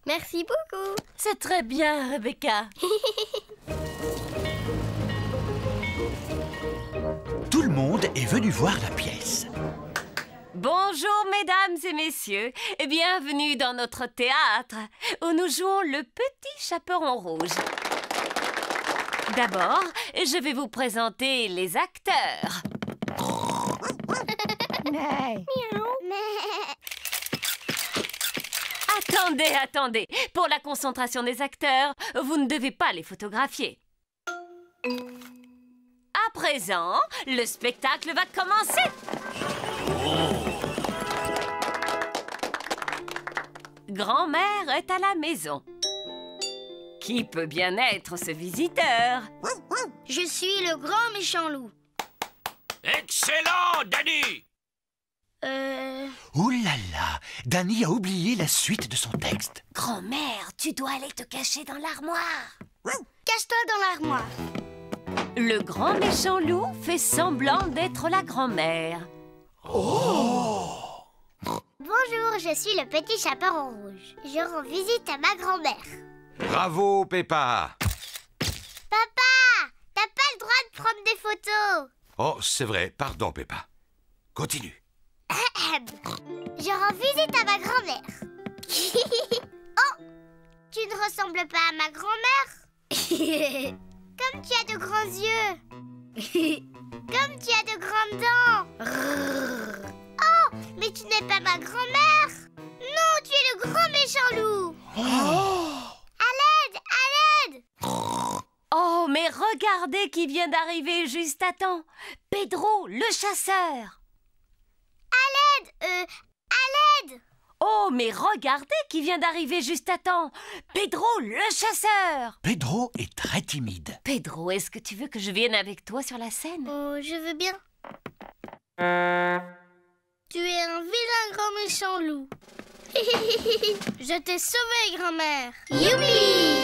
Merci beaucoup. C'est très bien, Rebecca. Tout le monde est venu voir la pièce. Bonjour, mesdames et messieurs, et bienvenue dans notre théâtre, où nous jouons le petit chaperon rouge. D'abord, je vais vous présenter les acteurs. Attendez. Pour la concentration des acteurs, vous ne devez pas les photographier. À présent, le spectacle va commencer. Grand-mère est à la maison. Qui peut bien être ce visiteur? Je suis le grand méchant loup. Excellent, Danny! Ouh là là, Danny a oublié la suite de son texte. Grand-mère, tu dois aller te cacher dans l'armoire. Cache-toi dans l'armoire. Le grand méchant loup fait semblant d'être la grand-mère. Oh! Bonjour, je suis le petit chaperon rouge. Je rends visite à ma grand-mère. Bravo, Peppa. Papa, t'as pas le droit de prendre des photos. Oh, c'est vrai, pardon, Peppa. Continue. Je rends visite à ma grand-mère. Oh, tu ne ressembles pas à ma grand-mère. Comme tu as de grands yeux. Comme tu as de grandes dents. Oh, mais tu n'es pas ma grand-mère. Non, tu es le grand méchant loup. À l'aide, à l'aide. Oh, mais regardez qui vient d'arriver juste à temps. Pedro, le chasseur. À l'aide. Oh, mais regardez qui vient d'arriver juste à temps. Pedro, le chasseur. Pedro est très timide. Pedro, est-ce que tu veux que je vienne avec toi sur la scène? Oh, je veux bien. Tu es un vilain grand méchant loup. Je t'ai sauvé, grand-mère. Youpi!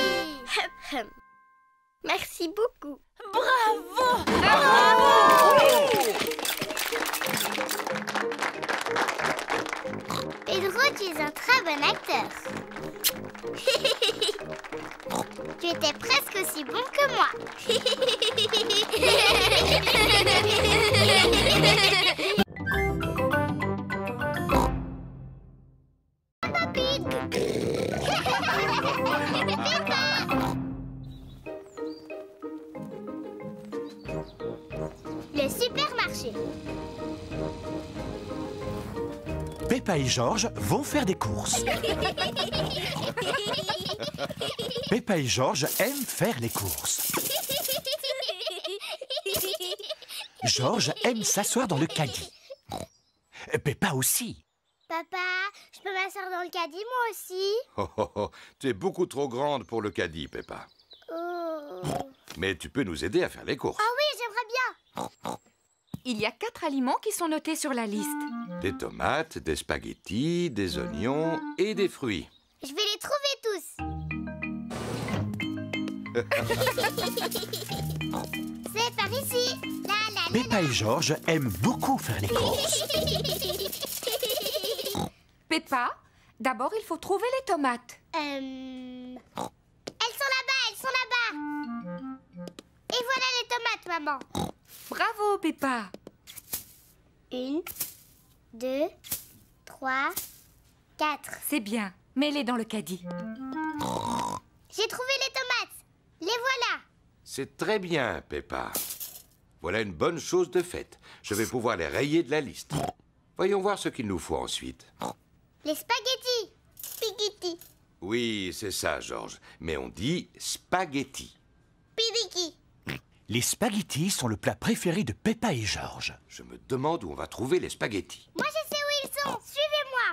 Merci beaucoup. Bravo! Pedro, tu es un très bon acteur. Tu étais presque aussi bon que moi. Peppa Pig. Le supermarché. Peppa et George vont faire des courses. Peppa et George aiment faire les courses. George aime s'asseoir dans le caddie. Peppa aussi. Papa, je peux m'asseoir dans le caddie moi aussi? Tu es beaucoup trop grande pour le caddie, Peppa. Oh. Mais tu peux nous aider à faire les courses. Ah oui, j'aimerais bien. Il y a 4 aliments qui sont notés sur la liste. Des tomates, des spaghettis, des oignons et des fruits. Je vais les trouver tous. C'est par ici. La, la, la, Peppa et George aiment beaucoup faire les courses. Peppa, d'abord il faut trouver les tomates. Elles sont là-bas, elles sont là-bas. Et voilà les tomates, maman. Bravo, Peppa. 1, 2, 3, 4. C'est bien. Mets-les dans le caddie. J'ai trouvé les tomates. Les voilà. C'est très bien, Peppa. Voilà une bonne chose de faite. Je vais pouvoir les rayer de la liste. Voyons voir ce qu'il nous faut ensuite. Les spaghettis. Spaghetti. Oui, c'est ça, George. Mais on dit spaghetti. Pidiki. Les spaghettis sont le plat préféré de Peppa et George. Je me demande où on va trouver les spaghettis. Moi, je sais où ils sont. Suivez-moi.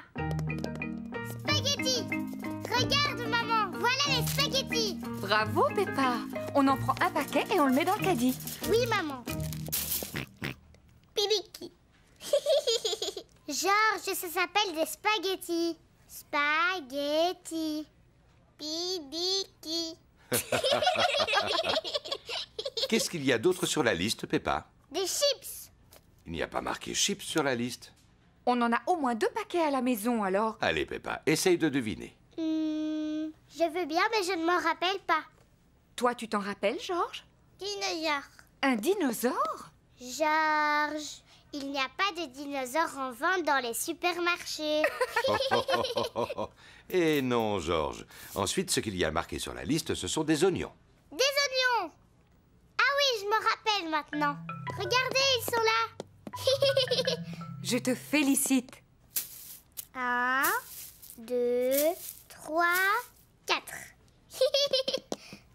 Spaghettis. Regarde, maman. Voilà les spaghettis. Bravo, Peppa. On en prend un paquet et on le met dans le caddie. Oui, maman. Pidiki. George, ça s'appelle des spaghettis. Spaghettis. Pidiki. Qu'est-ce qu'il y a d'autre sur la liste, Peppa? Des chips. Il n'y a pas marqué chips sur la liste. On en a au moins 2 paquets à la maison, alors. Allez, Peppa, essaye de deviner. Je veux bien, mais je ne m'en rappelle pas. Toi, tu t'en rappelles, George? Dinosaure. Un dinosaure? George, il n'y a pas de dinosaures en vente dans les supermarchés. Eh non, George. Ensuite, ce qu'il y a marqué sur la liste, ce sont des oignons. Des oignons. Ah oui, je me rappelle maintenant. Regardez, ils sont là. Je te félicite. 1, 2, 3, 4.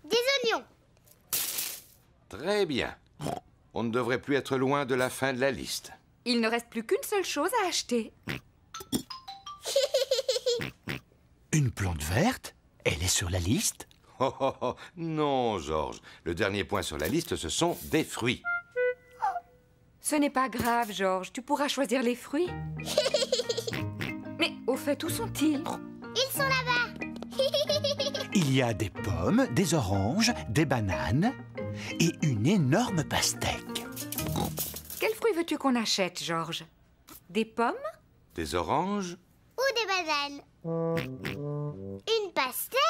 Des oignons. Très bien. On ne devrait plus être loin de la fin de la liste. Il ne reste plus qu'une seule chose à acheter. Une plante verte? Elle est sur la liste? Non, George. Le dernier point sur la liste, ce sont des fruits. Ce n'est pas grave, George. Tu pourras choisir les fruits. Mais au fait, où sont-ils? Ils sont là-bas. Il y a des pommes, des oranges, des bananes et une énorme pastèque. Quels fruits veux-tu qu'on achète, George? Des pommes? Des oranges? Ou des bananes. Une pastèque.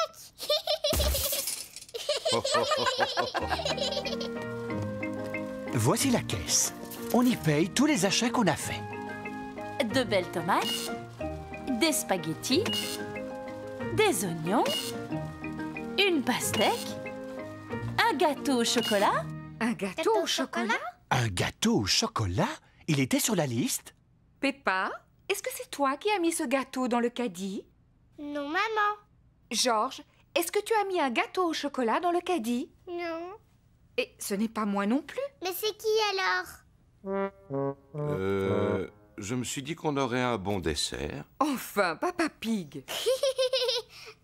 Voici la caisse. On y paye tous les achats qu'on a faits. De belles tomates, des spaghettis, des oignons, une pastèque, un gâteau au chocolat. Un gâteau au chocolat? Un gâteau au chocolat? Il était sur la liste? Peppa, est-ce que c'est toi qui as mis ce gâteau dans le caddie? Non, maman. George, est-ce que tu as mis un gâteau au chocolat dans le caddie? Non. Et ce n'est pas moi non plus. Mais c'est qui alors? Je me suis dit qu'on aurait un bon dessert. Enfin, Papa Pig.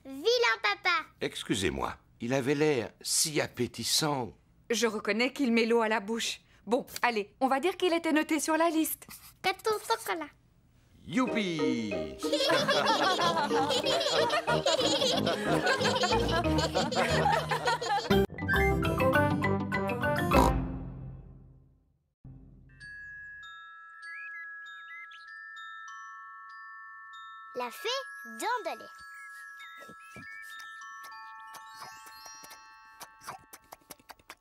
Vilain papa. Excusez-moi, il avait l'air si appétissant. Je reconnais qu'il met l'eau à la bouche. Bon, allez, on va dire qu'il était noté sur la liste. Gâteau au chocolat. Youpi! La fée Dandelée.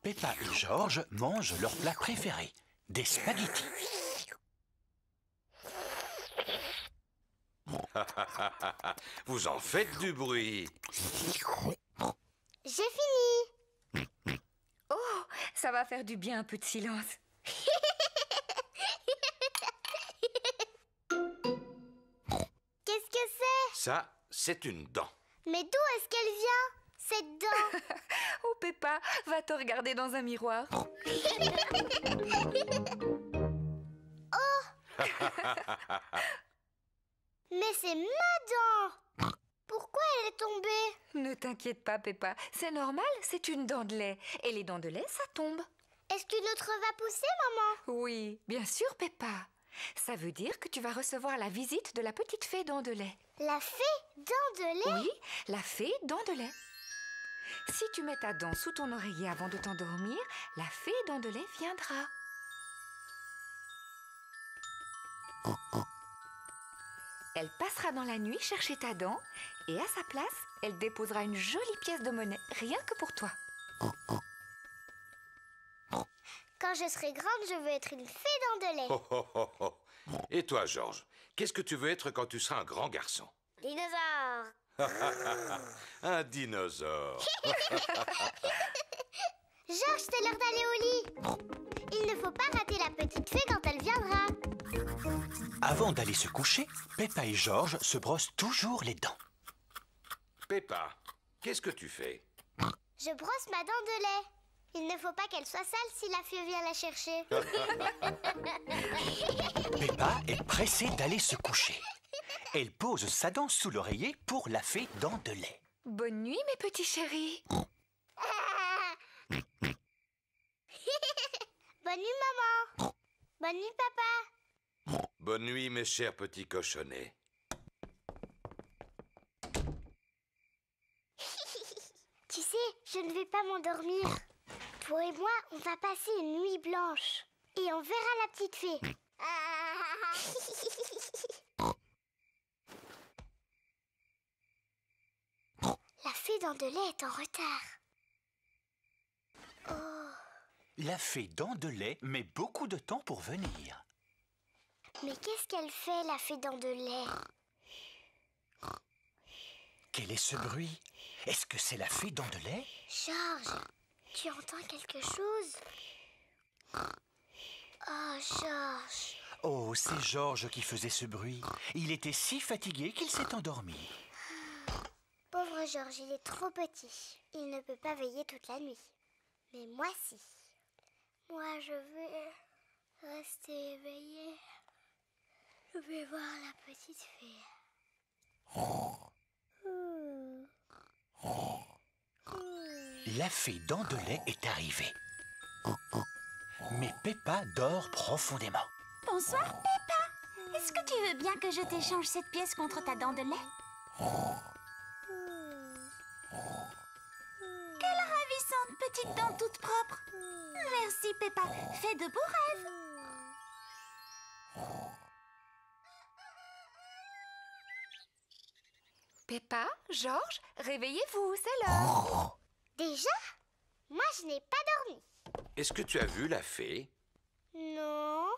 Peppa et George mangent leur plat préféré, des spaghettis. Vous en faites du bruit. J'ai fini. Oh, ça va faire du bien un peu de silence. Qu'est-ce que c'est? Ça, c'est une dent. Mais d'où est-ce qu'elle vient, cette dent? Oh, Peppa, va te regarder dans un miroir. Oh! Mais c'est ma dent! Pourquoi elle est tombée? Ne t'inquiète pas, Peppa. C'est normal, c'est une dent de lait. Et les dents de lait, ça tombe. Est-ce qu'une autre va pousser, maman? Oui, bien sûr, Peppa. Ça veut dire que tu vas recevoir la visite de la petite fée dent de lait. La fée dent de lait? Oui, la fée dent de lait. Si tu mets ta dent sous ton oreiller avant de t'endormir, la fée dent de lait viendra. Elle passera dans la nuit chercher ta dent et à sa place, elle déposera une jolie pièce de monnaie, rien que pour toi. Quand je serai grande, je veux être une fée dent de lait. Oh, oh, oh, oh. Et toi, George, qu'est-ce que tu veux être quand tu seras un grand garçon? Dinosaure. Un dinosaure. George, c'est l'heure d'aller au lit. Il ne faut pas rater la petite fée quand elle viendra. Avant d'aller se coucher, Peppa et George se brossent toujours les dents. Peppa, qu'est-ce que tu fais? Je brosse ma dent de lait. Il ne faut pas qu'elle soit sale si la fée vient la chercher. Peppa est pressée d'aller se coucher. Elle pose sa dent sous l'oreiller pour la fée dent de lait. Bonne nuit, mes petits chéris. Bonne nuit, maman. Bonne nuit, papa. Bonne nuit, mes chers petits cochonnets. Tu sais, je ne vais pas m'endormir. Toi et moi, on va passer une nuit blanche. Et on verra la petite fée. La fée dent de lait est en retard. Oh. La fée dent de lait met beaucoup de temps pour venir. Mais qu'est-ce qu'elle fait, la fée dent de lait? Quel est ce bruit? Est-ce que c'est la fée dent de lait? George, tu entends quelque chose? Oh, George. Oh, c'est George qui faisait ce bruit. Il était si fatigué qu'il s'est endormi. Pauvre George, il est trop petit. Il ne peut pas veiller toute la nuit. Mais moi, si. Moi, je vais rester éveillée. Je vais voir la petite fée. La fée dent de lait est arrivée. Mais Peppa dort profondément. Bonsoir, Peppa. Est-ce que tu veux bien que je t'échange cette pièce contre ta dent de lait? Quelle ravissante petite dent toute propre. Merci, Peppa. Fais de beaux rêves. Peppa, George, réveillez-vous, c'est l'heure. Déjà? Moi, je n'ai pas dormi. Est-ce que tu as vu la fée? Non.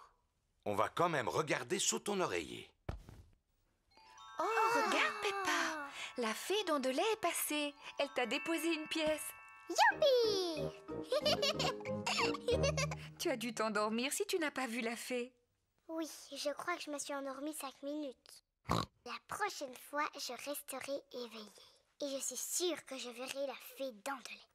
On va quand même regarder sous ton oreiller. Oh, regarde, Peppa. La fée dent de lait est passée. Elle t'a déposé une pièce. Youpi! Tu as dû t'endormir si tu n'as pas vu la fée. Oui, je crois que je me suis endormie 5 minutes. La prochaine fois, je resterai éveillée. Et je suis sûre que je verrai la fée dent de lait.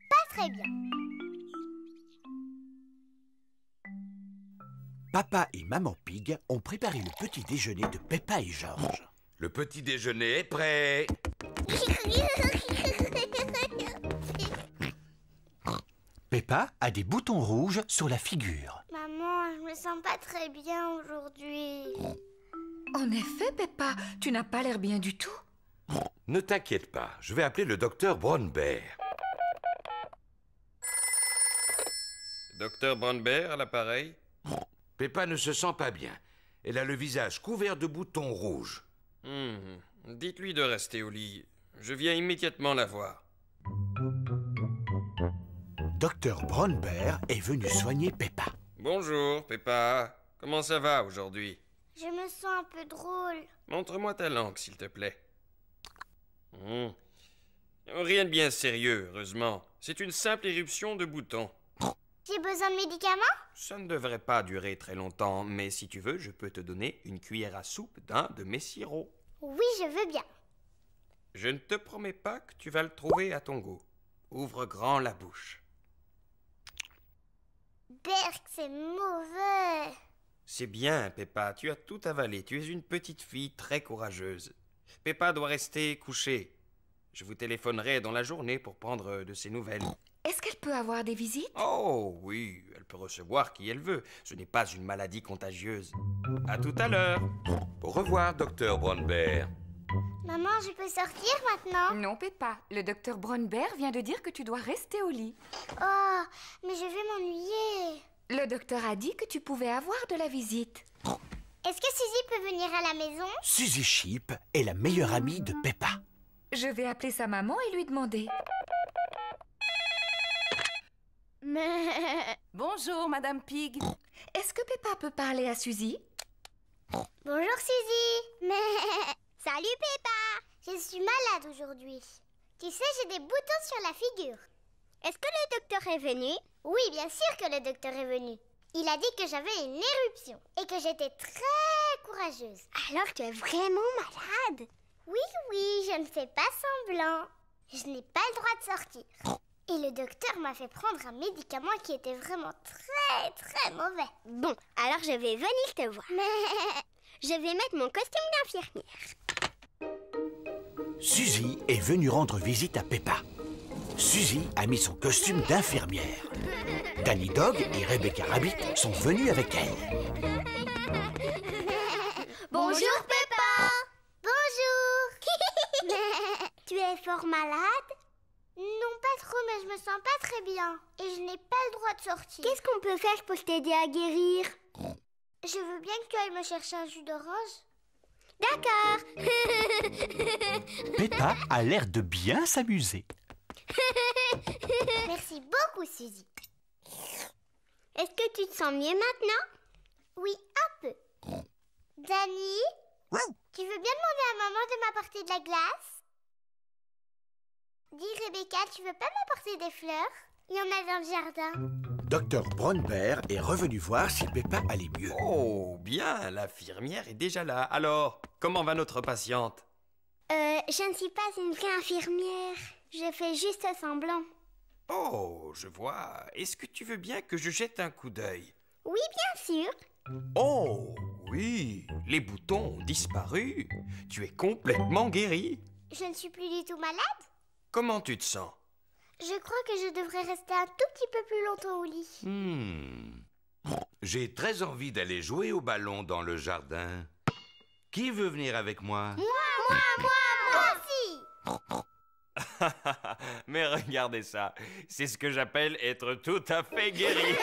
Pas très bien. Papa et Maman Pig ont préparé le petit déjeuner de Peppa et George. Le petit déjeuner est prêt. Peppa a des boutons rouges sur la figure. Maman, je me sens pas très bien aujourd'hui. En effet, Peppa, tu n'as pas l'air bien du tout. Ne t'inquiète pas, je vais appeler le docteur Brown Bear. Docteur Brandbear à l'appareil. Peppa ne se sent pas bien. Elle a le visage couvert de boutons rouges. Dites-lui de rester au lit. Je viens immédiatement la voir. Docteur Brandbear est venu soigner Peppa. Bonjour, Peppa. Comment ça va aujourd'hui? Je me sens un peu drôle. Montre-moi ta langue, s'il te plaît. Rien de bien sérieux, heureusement. C'est une simple éruption de boutons. J'ai besoin de médicaments? Ça ne devrait pas durer très longtemps, mais si tu veux, je peux te donner une cuillère à soupe d'un de mes sirops. Oui, je veux bien. Je ne te promets pas que tu vas le trouver à ton goût. Ouvre grand la bouche. Berk, c'est mauvais. C'est bien, Peppa, tu as tout avalé. Tu es une petite fille très courageuse. Peppa doit rester couchée. Je vous téléphonerai dans la journée pour prendre de ses nouvelles. Est-ce qu'elle peut avoir des visites? Oh, oui, elle peut recevoir qui elle veut. Ce n'est pas une maladie contagieuse. À tout à l'heure. Au revoir, docteur Brandbear. Maman, je peux sortir maintenant? Non, Peppa. Le docteur Brandbear vient de dire que tu dois rester au lit. Oh, mais je vais m'ennuyer. Le docteur a dit que tu pouvais avoir de la visite. Est-ce que Suzy peut venir à la maison? Suzy Sheep est la meilleure amie de Peppa. Je vais appeler sa maman et lui demander. Bonjour, Madame Pig. Est-ce que Peppa peut parler à Suzy? Bonjour, Suzy. Salut, Peppa. Je suis malade aujourd'hui. Tu sais, j'ai des boutons sur la figure. Est-ce que le docteur est venu? Oui, bien sûr que le docteur est venu. Il a dit que j'avais une éruption et que j'étais très courageuse. Alors tu es vraiment malade? Oui, je ne fais pas semblant. Je n'ai pas le droit de sortir. Et le docteur m'a fait prendre un médicament qui était vraiment très mauvais. Bon, alors je vais venir te voir. Mais je vais mettre mon costume d'infirmière. Suzy est venue rendre visite à Peppa. Suzy a mis son costume d'infirmière. Danny Dog et Rebecca Rabbit sont venus avec elle. Bonjour, Peppa. Bonjour. Tu es fort malade? Non, pas trop, mais je me sens pas très bien. Et je n'ai pas le droit de sortir. Qu'est-ce qu'on peut faire pour t'aider à guérir? Je veux bien que tu ailles me chercher un jus d'orange. D'accord. Peppa a l'air de bien s'amuser. Merci beaucoup, Suzy. Est-ce que tu te sens mieux maintenant? Oui, un peu. Danny, tu veux bien demander à maman de m'apporter de la glace? Dis, Rebecca, tu veux pas m'apporter des fleurs? Il y en a dans le jardin. Docteur Brandbear est revenu voir si Peppa allait mieux. Oh, bien, l'infirmière est déjà là. Alors, comment va notre patiente? Je ne suis pas une vraie infirmière. Je fais juste semblant. Oh, je vois. Est-ce que tu veux bien que je jette un coup d'œil? Oui, bien sûr. Oh, oui, les boutons ont disparu. Tu es complètement guérie. Je ne suis plus du tout malade? Comment tu te sens? Je crois que je devrais rester un tout petit peu plus longtemps au lit. J'ai très envie d'aller jouer au ballon dans le jardin. Qui veut venir avec moi? Moi aussi. Mais regardez ça, c'est ce que j'appelle être tout à fait guéri.